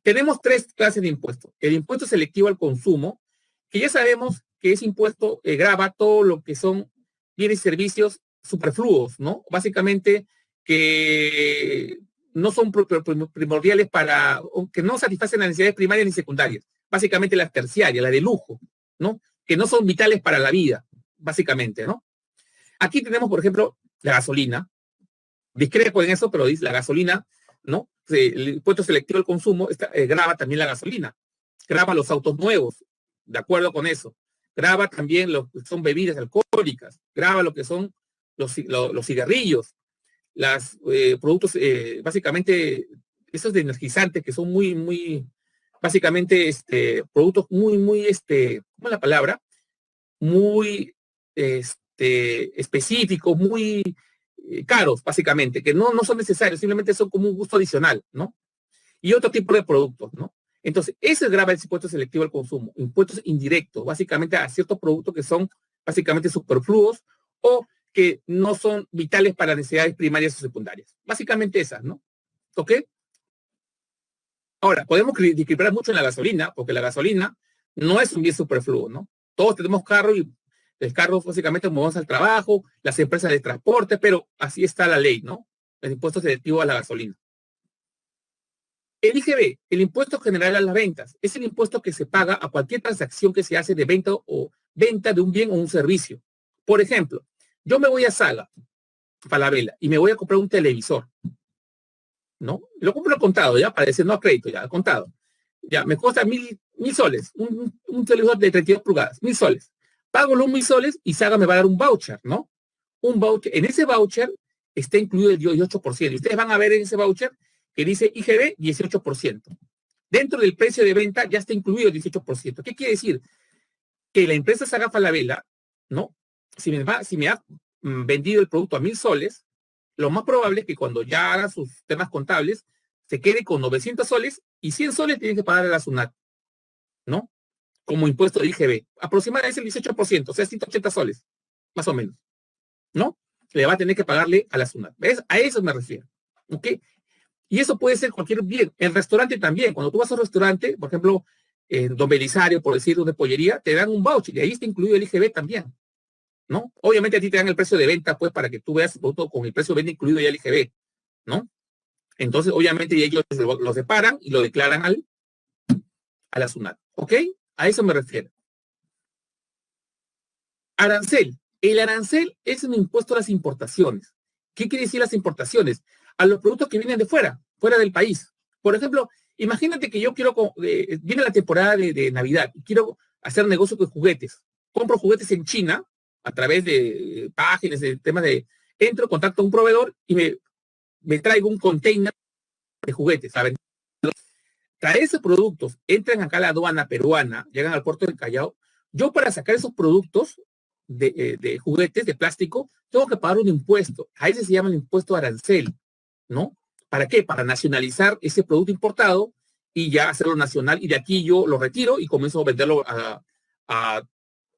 Tenemos tres clases de impuestos. El impuesto selectivo al consumo, que ya sabemos que ese impuesto grava todo lo que son bienes y servicios superfluos, ¿no? Básicamente que no son primordiales para, que no satisfacen las necesidades primarias ni secundarias, básicamente las terciarias, las de lujo, ¿no? Que no son vitales para la vida, básicamente, ¿no? Aquí tenemos, por ejemplo, la gasolina. Discrepo en eso, pero dice la gasolina, ¿no? El impuesto selectivo al consumo grava también la gasolina, grava los autos nuevos, de acuerdo con eso, grava también lo que son bebidas alcohólicas, grava lo que son los cigarrillos, los productos, básicamente, esos de energizantes que son muy, básicamente, productos muy, ¿cómo es la palabra? Muy, específicos, muy caros, básicamente, que no son necesarios, simplemente son como un gusto adicional, ¿no? Y otro tipo de productos, ¿no? Entonces, ese grava el impuesto selectivo al consumo, impuestos indirectos, básicamente a ciertos productos que son básicamente superfluos o que no son vitales para necesidades primarias o secundarias. Básicamente esas, ¿no? ¿Ok? Ahora, podemos discrepar mucho en la gasolina, porque la gasolina no es un bien superfluo, ¿no? Todos tenemos carro y el carro básicamente movemos al trabajo, las empresas de transporte, pero así está la ley, ¿no? El impuesto selectivo a la gasolina. El IGB, el impuesto general a las ventas, es el impuesto que se paga a cualquier transacción que se hace de venta o venta de un bien o un servicio. Por ejemplo, yo me voy a Saga, Falabella, y me voy a comprar un televisor, ¿no? Lo compro al contado, ya, para decir no a crédito, ya, al contado. Ya, me cuesta mil soles, un televisor de 32 pulgadas, 1.000 soles. Pago los 1.000 soles y Saga me va a dar un voucher, ¿no? Un voucher, en ese voucher está incluido el 18%. Y ustedes van a ver en ese voucher que dice IGB 18%. Dentro del precio de venta ya está incluido el 18%. ¿Qué quiere decir? Que la empresa Saga Falabella, ¿no? Si me ha vendido el producto a 1.000 soles, lo más probable es que cuando ya haga sus temas contables, se quede con 900 soles y 100 soles tiene que pagar a la SUNAT, ¿no? Como impuesto de IGB. Aproximadamente el 18%, o sea, 180 soles, más o menos, ¿no? Le va a tener que pagarle a la SUNAT. ¿Ves? A eso me refiero, ¿ok? Y eso puede ser cualquier bien. El restaurante también. Cuando tú vas a un restaurante, por ejemplo, en Don Belisario, por decir, de pollería, te dan un voucher y ahí está incluido el IGB también, ¿no? Obviamente a ti te dan el precio de venta, pues, para que tú veas el producto con el precio de venta incluido ya el IGB, ¿no? Entonces, obviamente, ellos lo separan y lo declaran a la SUNAT, ¿ok? A eso me refiero. Arancel. El arancel es un impuesto a las importaciones. ¿Qué quiere decir las importaciones? A los productos que vienen de fuera del país. Por ejemplo, imagínate que yo quiero, viene la temporada de Navidad y quiero hacer negocio con juguetes. Compro juguetes en China a través de páginas, de temas de, entro, contacto a un proveedor y me traigo un container de juguetes. ¿Saben? Traer esos productos, entran acá a la aduana peruana, llegan al puerto del Callao. Yo para sacar esos productos de juguetes de plástico, tengo que pagar un impuesto. A ese se llama el impuesto arancel, ¿no? ¿Para qué? Para nacionalizar ese producto importado y ya hacerlo nacional. Y de aquí yo lo retiro y comienzo a venderlo a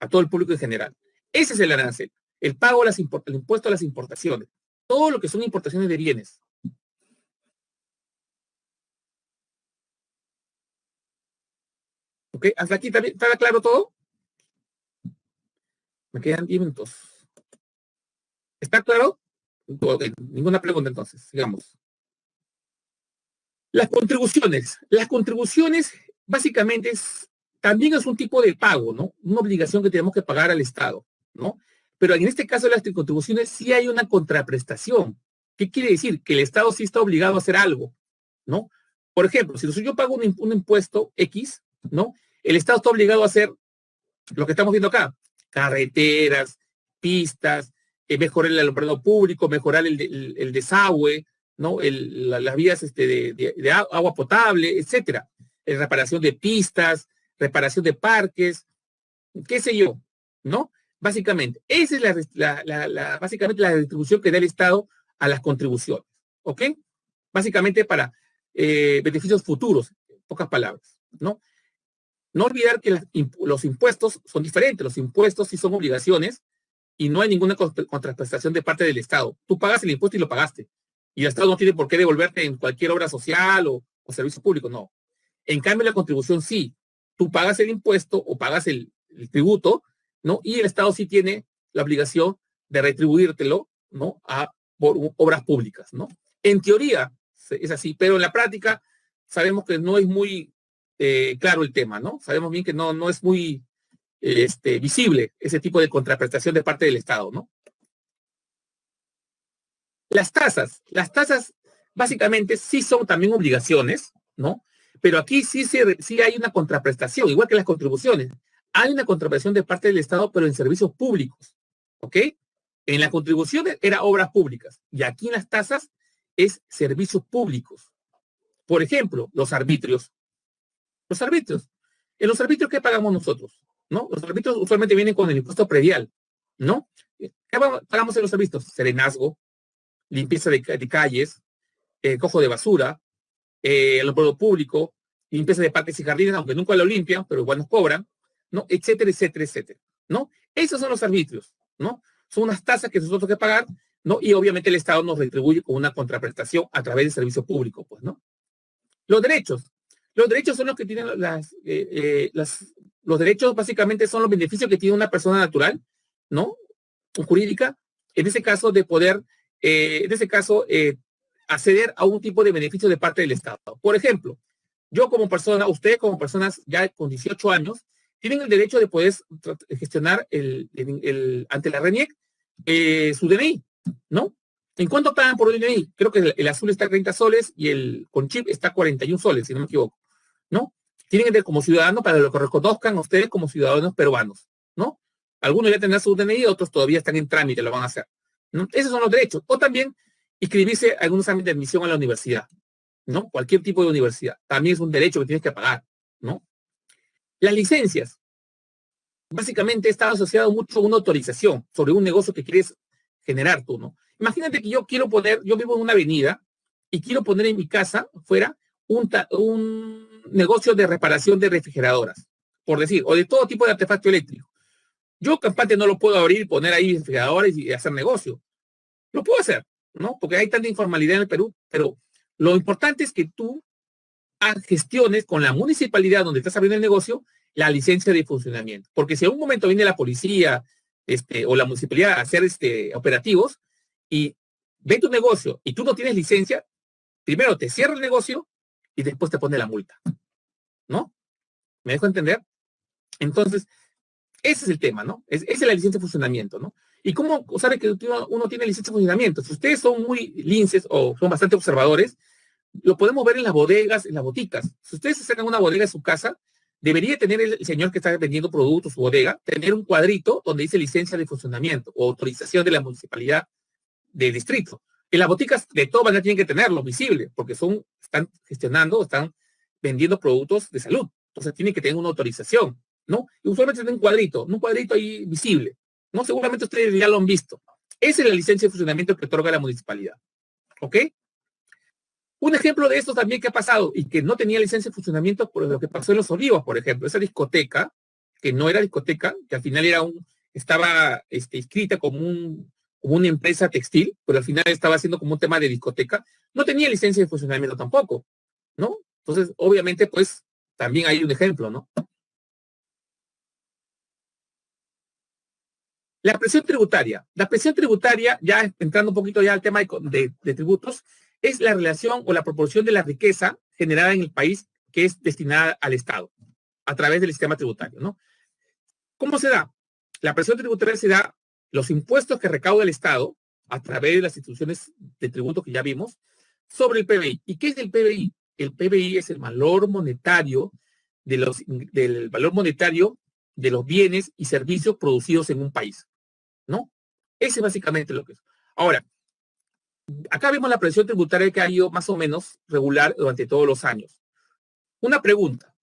todo el público en general. Ese es el arancel. El pago, el impuesto a las importaciones. Todo lo que son importaciones de bienes. ¿Ok? ¿Hasta aquí también está claro todo? Me quedan 10 minutos. ¿Está claro? Okay. Ninguna pregunta entonces, sigamos. Las contribuciones básicamente también es un tipo de pago, ¿no? Una obligación que tenemos que pagar al Estado, ¿no? Pero en este caso de las contribuciones sí hay una contraprestación. ¿Qué quiere decir? Que el Estado sí está obligado a hacer algo, ¿no? Por ejemplo, si yo pago un impuesto X, ¿no? El Estado está obligado a hacer lo que estamos viendo acá: carreteras, pistas, mejorar el alumbrado público, mejorar el desagüe, ¿no? Las vías de agua potable, etcétera. Reparación de pistas, reparación de parques, qué sé yo, ¿no? Básicamente, esa es básicamente la distribución que da el Estado a las contribuciones, ¿ok? Básicamente para beneficios futuros, en pocas palabras, ¿no? No olvidar que los impuestos son diferentes. Los impuestos sí son obligaciones y no hay ninguna contraprestación de parte del Estado. Tú pagas el impuesto y lo pagaste. Y el Estado no tiene por qué devolverte en cualquier obra social o servicio público, no. En cambio, la contribución sí. Tú pagas el impuesto o pagas el tributo, ¿no? Y el Estado sí tiene la obligación de retribuírtelo, ¿no? Por obras públicas, ¿no? En teoría es así, pero en la práctica sabemos que no es muy claro el tema, ¿no? Sabemos bien que no es muy visible ese tipo de contraprestación de parte del Estado, ¿no? Las tasas básicamente sí son también obligaciones, ¿no? Pero aquí sí hay una contraprestación, igual que las contribuciones. Hay una contraprestación de parte del Estado, pero en servicios públicos, ¿ok? En la contribución era obras públicas y aquí en las tasas es servicios públicos. Por ejemplo, los arbitrios. Los arbitrios. En los arbitrios, ¿qué pagamos nosotros? ¿No? Los arbitrios usualmente vienen con el impuesto predial, ¿no? ¿Qué pagamos en los arbitrios? Serenazgo, limpieza de calles, cojo de basura, alumbrado público, limpieza de parques y jardines, aunque nunca lo limpian, pero igual nos cobran, ¿no? Etcétera, etcétera, etcétera, ¿no? Esos son los arbitrios, ¿no? Son unas tasas que nosotros tenemos que pagar, ¿no? Y obviamente el Estado nos retribuye con una contraprestación a través del servicio público, pues, ¿no? Los derechos. Los derechos son los que tienen los derechos básicamente son los beneficios que tiene una persona natural, ¿no? O jurídica, en ese caso de poder, acceder a un tipo de beneficio de parte del Estado. Por ejemplo, yo como persona, ustedes como personas ya con 18 años, tienen el derecho de poder gestionar ante la RENIEC su DNI, ¿no? ¿En cuánto pagan por el DNI? Creo que el azul está a 30 soles y el con chip está a 41 soles, si no me equivoco, ¿no? Tienen que como ciudadanos para que lo reconozcan a ustedes como ciudadanos peruanos, ¿no? Algunos ya tendrán su DNI, otros todavía están en trámite, lo van a hacer, ¿no? Esos son los derechos. O también inscribirse a algún examen de admisión a la universidad, ¿no? Cualquier tipo de universidad. También es un derecho que tienes que pagar, ¿no? Las licencias. Básicamente está asociado mucho a una autorización sobre un negocio que quieres generar tú, ¿no? Imagínate que yo vivo en una avenida y quiero poner en mi casa fuera un negocio de reparación de refrigeradoras, por decir, o de todo tipo de artefacto eléctrico. Yo, campante, no lo puedo abrir y poner ahí refrigeradores y hacer negocio. Lo puedo hacer, ¿no? Porque hay tanta informalidad en el Perú, pero lo importante es que tú gestiones con la municipalidad donde estás abriendo el negocio la licencia de funcionamiento. Porque si a un momento viene la policía o la municipalidad a hacer operativos y ve tu negocio y tú no tienes licencia, primero te cierra el negocio y después te pone la multa, ¿no? ¿Me dejo entender? Entonces, ese es el tema, ¿no? Esa es la licencia de funcionamiento, ¿no? ¿Y cómo sabe que uno tiene licencia de funcionamiento? Si ustedes son muy linces o son bastante observadores, lo podemos ver en las bodegas, en las boticas. Si ustedes se sacan una bodega en su casa, debería tener el señor que está vendiendo productos, su bodega, tener un cuadrito donde dice licencia de funcionamiento o autorización de la municipalidad de distrito. En las boticas de todas maneras tienen que tenerlo visible, porque están gestionando, están vendiendo productos de salud. Entonces tienen que tener una autorización, ¿no? Y usualmente tienen un cuadrito ahí visible, ¿no? Seguramente ustedes ya lo han visto. Esa es la licencia de funcionamiento que otorga la municipalidad, ¿ok? Un ejemplo de esto también que ha pasado y que no tenía licencia de funcionamiento por lo que pasó en Los Olivos, por ejemplo, esa discoteca, que no era discoteca, que al final estaba inscrita como una empresa textil, pero al final estaba haciendo como un tema de discoteca, no tenía licencia de funcionamiento tampoco, ¿no? Entonces, obviamente, pues, también hay un ejemplo, ¿no? La presión tributaria. La presión tributaria, ya entrando un poquito ya al tema de tributos, es la relación o la proporción de la riqueza generada en el país que es destinada al Estado, a través del sistema tributario, ¿no? ¿Cómo se da? La presión tributaria se da los impuestos que recauda el Estado a través de las instituciones de tributo que ya vimos sobre el PBI. ¿Y qué es el PBI? El PBI es el valor monetario del valor monetario de los bienes y servicios producidos en un país, ¿no? Ese es básicamente lo que es. Ahora, acá vemos la presión tributaria que ha ido más o menos regular durante todos los años. Una pregunta.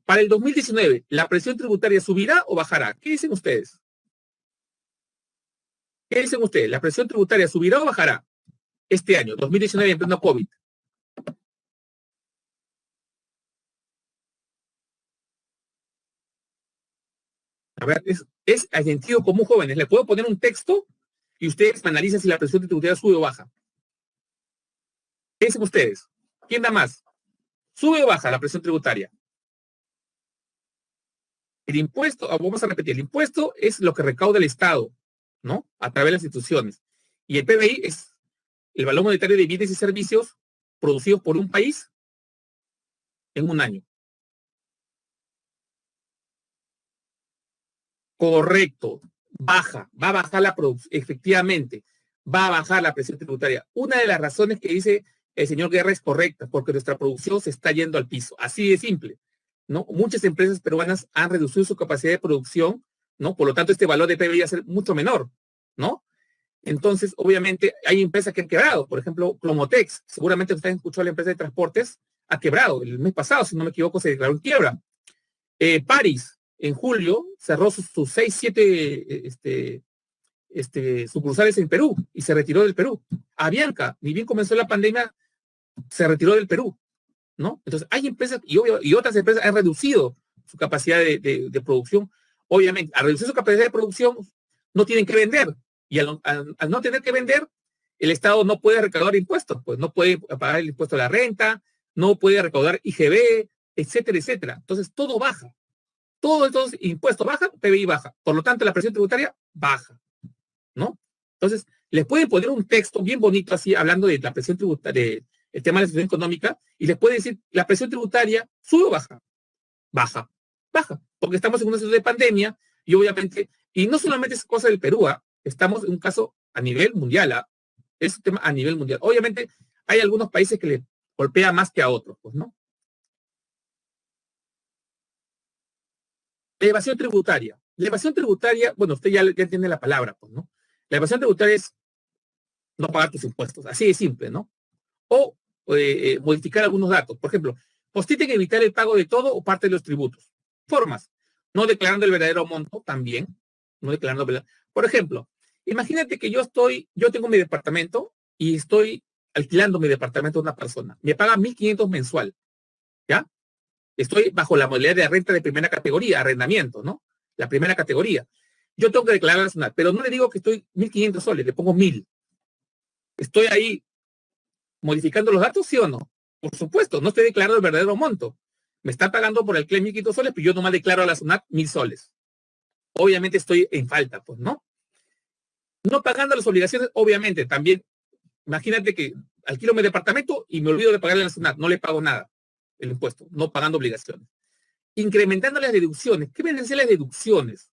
Para el 2019, ¿la presión tributaria subirá o bajará? ¿Qué dicen ustedes? ¿Qué dicen ustedes? ¿La presión tributaria subirá o bajará este año, 2019, en pleno COVID? A ver, es al sentido común, jóvenes. Le puedo poner un texto y ustedes analizan si la presión tributaria sube o baja. ¿Qué dicen ustedes? ¿Quién da más? ¿Sube o baja la presión tributaria? El impuesto, vamos a repetir, el impuesto es lo que recauda el Estado, ¿no? A través de las instituciones. Y el PBI es el valor monetario de bienes y servicios producidos por un país en un año. Correcto, baja, va a bajar la producción, efectivamente, va a bajar la presión tributaria. Una de las razones que dice el señor Guerra es correcta, porque nuestra producción se está yendo al piso, así de simple, ¿no? Muchas empresas peruanas han reducido su capacidad de producción, ¿no? Por lo tanto, este valor de PBI va a ser mucho menor, ¿no? Entonces, obviamente, hay empresas que han quebrado, por ejemplo, Clomotex, seguramente ustedes han escuchado la empresa de transportes, ha quebrado, el mes pasado, si no me equivoco, se declaró en quiebra. Paris, en julio, cerró sus 6, 7 sucursales en Perú y se retiró del Perú. Avianca, ni bien comenzó la pandemia, se retiró del Perú, ¿no? Entonces, hay empresas y otras empresas han reducido su capacidad de producción. Obviamente, al reducir su capacidad de producción, no tienen que vender. Y al no tener que vender, el Estado no puede recaudar impuestos, pues no puede pagar el impuesto a la renta, no puede recaudar IGB, etcétera, etcétera. Entonces, todo baja. Todos estos impuestos bajan, PBI baja. Por lo tanto, la presión tributaria baja, ¿no? Entonces, les pueden poner un texto bien bonito así, hablando de la presión tributaria, el tema de la situación económica, y les puede decir, la presión tributaria sube o baja. Baja, baja, porque estamos en una situación de pandemia, y obviamente, y no solamente es cosa del Perú, estamos en un caso a nivel mundial, es un tema a nivel mundial. Obviamente, hay algunos países que le golpea más que a otros, pues, ¿no? La evasión tributaria. La evasión tributaria, bueno, usted ya entiende la palabra, pues, ¿no? La evasión tributaria es no pagar tus impuestos, así de simple, ¿no? O modificar algunos datos. Por ejemplo, postiten evitar el pago de todo o parte de los tributos. Formas. No declarando el verdadero monto también. No declarando el verdadero. Por ejemplo, imagínate que yo tengo mi departamento y estoy alquilando mi departamento a una persona. Me paga 1.500 mensual. ¿Ya? Estoy bajo la modalidad de renta de primera categoría, arrendamiento, ¿no? La primera categoría. Yo tengo que declarar la SUNAT, pero no le digo que estoy 1.500 soles, le pongo 1.000. ¿Estoy ahí modificando los datos, sí o no? Por supuesto, no estoy declarando el verdadero monto. Me están pagando por alquiler 1.500 soles, pero yo nomás declaro a la SUNAT 1.000 soles. Obviamente estoy en falta, pues, ¿no? No pagando las obligaciones, obviamente, también. Imagínate que alquilo mi departamento y me olvido de pagarle a la SUNAT, no le pago nada el impuesto, no pagando obligaciones. Incrementando las deducciones. ¿Qué vienen a ser las deducciones?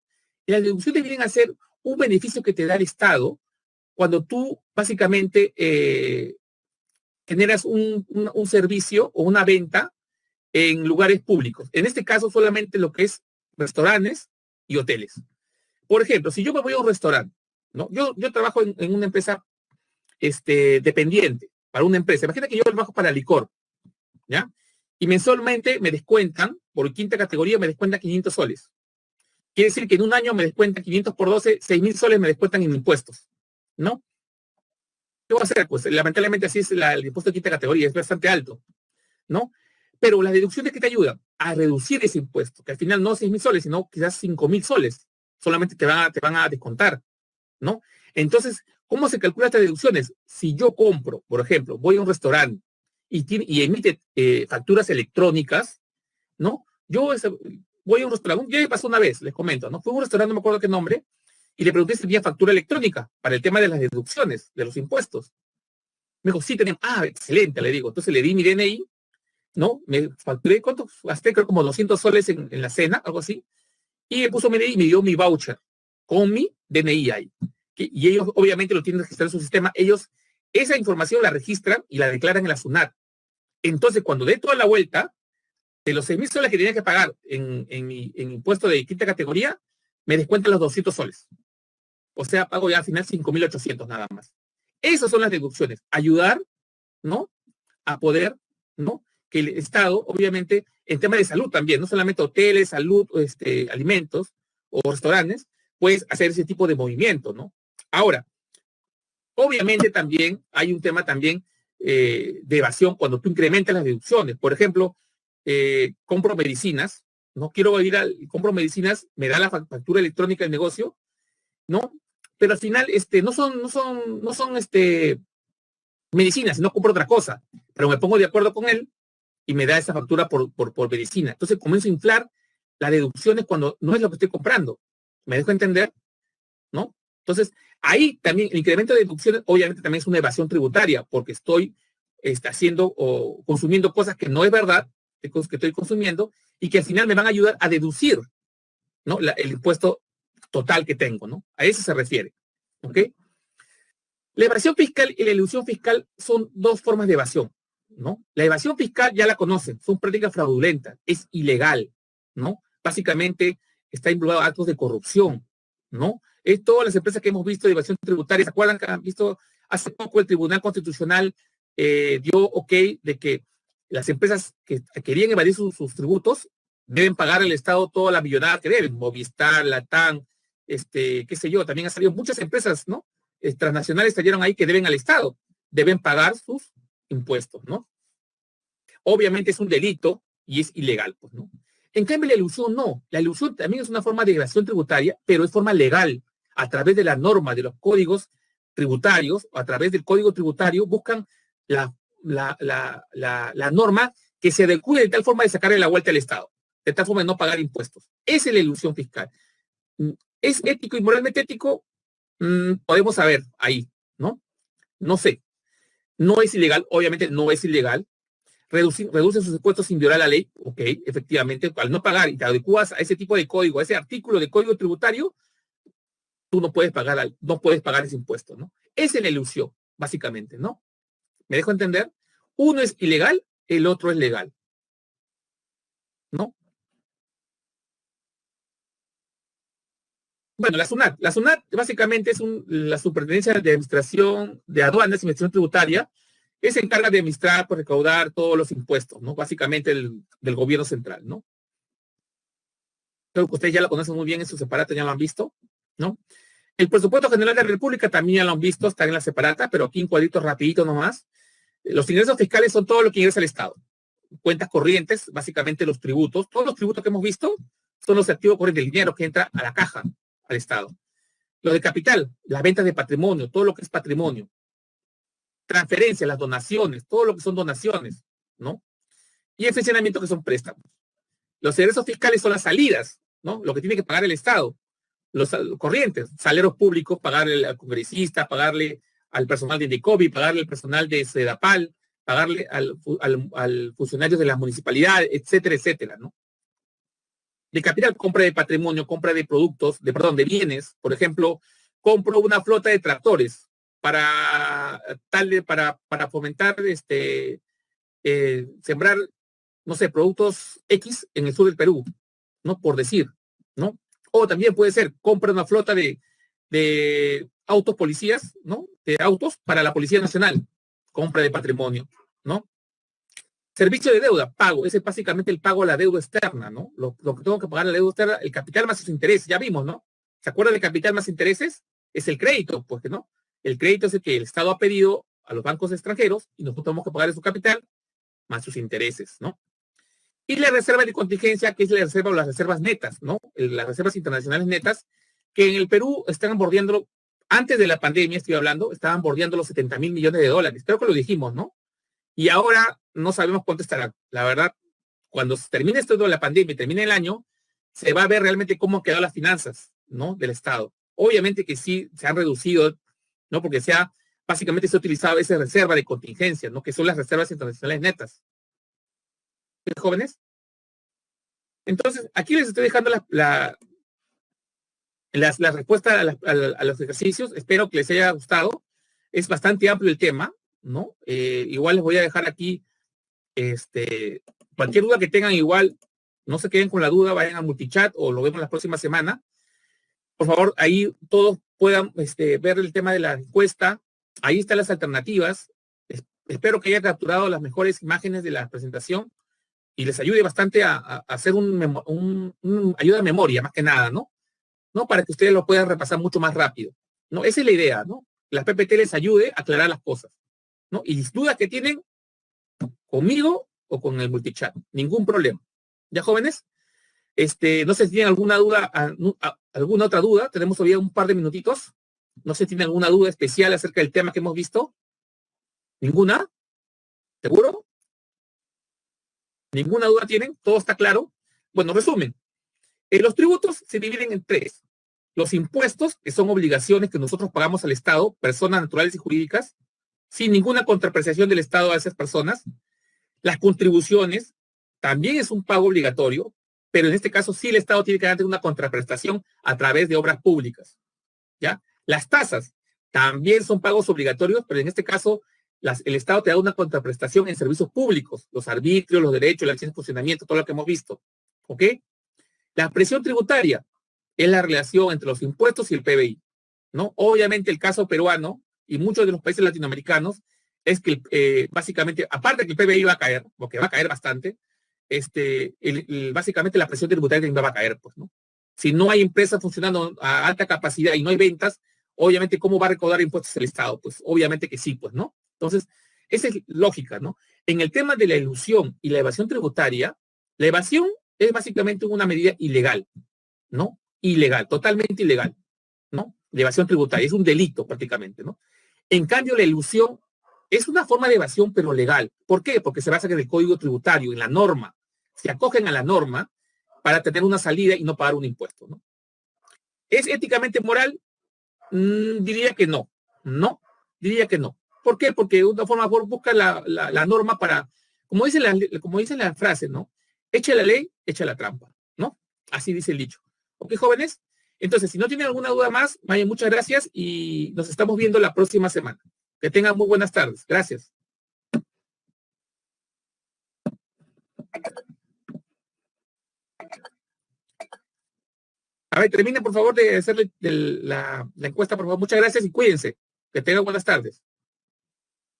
Las deducciones vienen a ser un beneficio que te da el Estado cuando tú básicamente generas un servicio o una venta en lugares públicos. En este caso, solamente lo que es restaurantes y hoteles. Por ejemplo, si yo me voy a un restaurante, ¿no? Yo trabajo en una empresa dependiente para una empresa. Imagina que yo trabajo para licor, ¿ya? Y mensualmente me descuentan, por quinta categoría, me descuentan 500 soles. Quiere decir que en un año me descuentan 500 por 12, 6.000 soles me descuentan en impuestos, ¿no? ¿Qué voy a hacer? Pues lamentablemente así es el impuesto de quinta categoría, es bastante alto, ¿no? Pero las deducciones que te ayudan a reducir ese impuesto, que al final no 6.000 soles, sino quizás 5.000 soles, solamente te van a descontar, ¿no? Entonces, ¿cómo se calculan estas deducciones? Si yo compro, por ejemplo, voy a un restaurante y emite facturas electrónicas, ¿no? Voy a un restaurante, ya me pasó una vez, les comento, ¿no? Fui a un restaurante, no me acuerdo qué nombre, y le pregunté si tenía factura electrónica para el tema de las deducciones, de los impuestos. Me dijo, sí, tenemos. Ah, excelente, le digo. Entonces le di mi DNI, ¿no? Me facturé, ¿cuánto? Gasté creo como 200 soles en la cena, algo así, y me puso mi DNI y me dio mi voucher con mi DNI ahí. Y ellos obviamente lo tienen registrado en su sistema, ellos esa información la registran y la declaran en la SUNAT. Entonces, cuando dé toda la vuelta, de los 6.000 soles que tenía que pagar en mi impuesto de quinta categoría, me descuentan los 200 soles. O sea, pago ya al final 5.800 nada más. Esas son las deducciones. Ayudar, ¿no? A poder, ¿no? Que el Estado, obviamente, en tema de salud también, no solamente hoteles, salud, alimentos o restaurantes, puedes hacer ese tipo de movimiento, ¿no? Ahora, obviamente también hay un tema también de evasión cuando tú incrementas las deducciones. Por ejemplo, compro medicinas, no quiero ir compro medicinas, me da la factura electrónica del negocio, ¿no? Pero al final, no son medicinas, sino compro otra cosa, pero me pongo de acuerdo con él y me da esa factura por medicina. Entonces comienzo a inflar las deducciones cuando no es lo que estoy comprando. ¿Me dejo entender? ¿No? Entonces, ahí también el incremento de deducciones obviamente también es una evasión tributaria, porque estoy haciendo o consumiendo cosas que no es verdad, de cosas que estoy consumiendo, y que al final me van a ayudar a deducir, ¿no? El impuesto total que tengo, ¿no? A eso se refiere. ¿Ok? La evasión fiscal y la elusión fiscal son dos formas de evasión, ¿no? La evasión fiscal ya la conocen, son prácticas fraudulentas, es ilegal, ¿no? Básicamente está involucrado actos de corrupción, ¿no? Es todas las empresas que hemos visto de evasión tributaria, ¿se acuerdan que han visto hace poco el Tribunal Constitucional dio ok de que las empresas que querían evadir sus tributos deben pagar al Estado toda la millonada que deben, Movistar, Latam, qué sé yo, también han salido muchas empresas, ¿no? Transnacionales salieron ahí que deben al Estado, deben pagar sus impuestos, ¿no? Obviamente es un delito y es ilegal, pues, ¿no? En cambio, la elusión no. La elusión también es una forma de evasión tributaria, pero es forma legal. A través de la norma de los códigos tributarios, o a través del código tributario, buscan la norma que se adecue de tal forma de sacarle la vuelta al Estado, de tal forma de no pagar impuestos. Esa es la elusión fiscal. ¿Es ético y moralmente ético? Podemos saber ahí, ¿no? No sé. No es ilegal, obviamente no es ilegal. Reduce sus impuestos sin violar la ley, ok, efectivamente, al no pagar y te adecuas a ese tipo de código, a ese artículo de código tributario, tú no puedes pagar ese impuesto, ¿no? Esa es la ilusión, básicamente, ¿no? ¿Me dejo entender? Uno es ilegal, el otro es legal, ¿no? Bueno, la SUNAT básicamente es la Superintendencia de Administración de Aduanas y Administración Tributaria, que se encarga de administrar, pues, recaudar todos los impuestos, ¿no? Básicamente del gobierno central, ¿no? Creo que ustedes ya lo conocen muy bien en su separata, ya lo han visto, ¿no? El presupuesto general de la República también ya lo han visto, está en la separata, pero aquí en cuadritos rapidito nomás. Los ingresos fiscales son todo lo que ingresa al Estado. Cuentas corrientes, básicamente los tributos. Todos los tributos que hemos visto son los activos corrientes, el dinero que entra a la caja, al Estado. Lo de capital, las ventas de patrimonio, todo lo que es patrimonio. Transferencias, las donaciones, todo lo que son donaciones, ¿no? Y el funcionamiento que son préstamos. Los ingresos fiscales son las salidas, ¿no? Lo que tiene que pagar el Estado. Los corrientes, salarios públicos, pagarle al congresista, pagarle al personal de INDECOBI, pagarle al personal de SEDAPAL, pagarle al funcionario de las municipalidades, etcétera, etcétera, ¿no? De capital, compra de patrimonio, compra de productos, de bienes. Por ejemplo, compro una flota de tractores para fomentar, sembrar, no sé, productos X en el sur del Perú, ¿no? Por decir, ¿no? O también puede ser, compra una flota de autos policías, ¿no? De autos para la Policía Nacional, compra de patrimonio, ¿no? Servicio de deuda, pago, ese es básicamente el pago a la deuda externa, ¿no? Lo que tengo que pagar a la deuda externa, el capital más sus intereses, ya vimos, ¿no? ¿Se acuerdan del capital más intereses? Es el crédito, pues, ¿no? El crédito es el que el Estado ha pedido a los bancos extranjeros y nosotros tenemos que pagar su capital más sus intereses, ¿no? Y la reserva de contingencia, que es la reserva o las reservas netas, ¿no? Las reservas internacionales netas, que en el Perú están bordeando, antes de la pandemia estoy hablando, estaban bordeando los 70,000 millones de dólares. Creo que lo dijimos, ¿no? Y ahora no sabemos cuánto estará. La verdad, cuando termine esto de la pandemia y termine el año, se va a ver realmente cómo han quedado las finanzas, ¿no? Del Estado. Obviamente que sí se han reducido, ¿no? Porque básicamente se ha utilizado esa reserva de contingencia, ¿no? Que son las reservas internacionales netas. jóvenes. Entonces, aquí les estoy dejando la respuesta a los ejercicios. Espero que les haya gustado. Es bastante amplio el tema, ¿no? Igual les voy a dejar aquí cualquier duda que tengan, igual no se queden con la duda, vayan a Multichat o lo vemos la próxima semana. Por favor, ahí todos puedan ver el tema de la encuesta. Ahí están las alternativas. Espero que haya capturado las mejores imágenes de la presentación y les ayude bastante a hacer ayuda a memoria, más que nada, ¿no? Para que ustedes lo puedan repasar mucho más rápido, ¿no? Esa es la idea, ¿no? La PPT les ayude a aclarar las cosas, ¿no? Y dudas que tienen, conmigo o con el Multichat, ningún problema. ¿Ya, jóvenes? No sé si tienen alguna duda, alguna otra duda. Tenemos todavía un par de minutitos. No sé si tienen alguna duda especial acerca del tema que hemos visto. ¿Ninguna? ¿Seguro? ¿Ninguna duda tienen? ¿Todo está claro? Bueno, resumen. Los tributos se dividen en tres. Los impuestos, que son obligaciones que nosotros pagamos al Estado, personas naturales y jurídicas, sin ninguna contraprestación del Estado a esas personas. Las contribuciones, también es un pago obligatorio, pero en este caso sí el Estado tiene que dar una contraprestación a través de obras públicas. ¿Ya? Las tasas también son pagos obligatorios, pero en este caso el Estado te da una contraprestación en servicios públicos, los arbitrios, los derechos, la licencia de funcionamiento, todo lo que hemos visto. ¿Ok? La presión tributaria es la relación entre los impuestos y el PBI, ¿no? Obviamente el caso peruano y muchos de los países latinoamericanos es que básicamente, aparte que el PBI va a caer, porque va a caer bastante, básicamente la presión tributaria también va a caer, pues, ¿no? Si no hay empresas funcionando a alta capacidad y no hay ventas, obviamente, ¿cómo va a recaudar impuestos el Estado? Pues obviamente que sí, pues, ¿no? Entonces, esa es lógica, ¿no? En el tema de la ilusión y la evasión tributaria, la evasión es básicamente una medida ilegal, ¿no? Ilegal, totalmente ilegal, ¿no? La evasión tributaria es un delito prácticamente, ¿no? En cambio, la ilusión es una forma de evasión, pero legal. ¿Por qué? Porque se basa en el código tributario, en la norma. Se acogen a la norma para tener una salida y no pagar un impuesto, ¿no? ¿Es éticamente moral? Diría que no. No, diría que no. ¿Por qué? Porque de una forma busca la norma para, como dice la frase, ¿no? Echa la ley, echa la trampa, ¿no? Así dice el dicho. ¿Ok, jóvenes? Entonces, si no tienen alguna duda más, Maya, muchas gracias y nos estamos viendo la próxima semana. Que tengan muy buenas tardes. Gracias. A ver, terminen por favor de hacerle la encuesta, por favor. Muchas gracias y cuídense. Que tengan buenas tardes.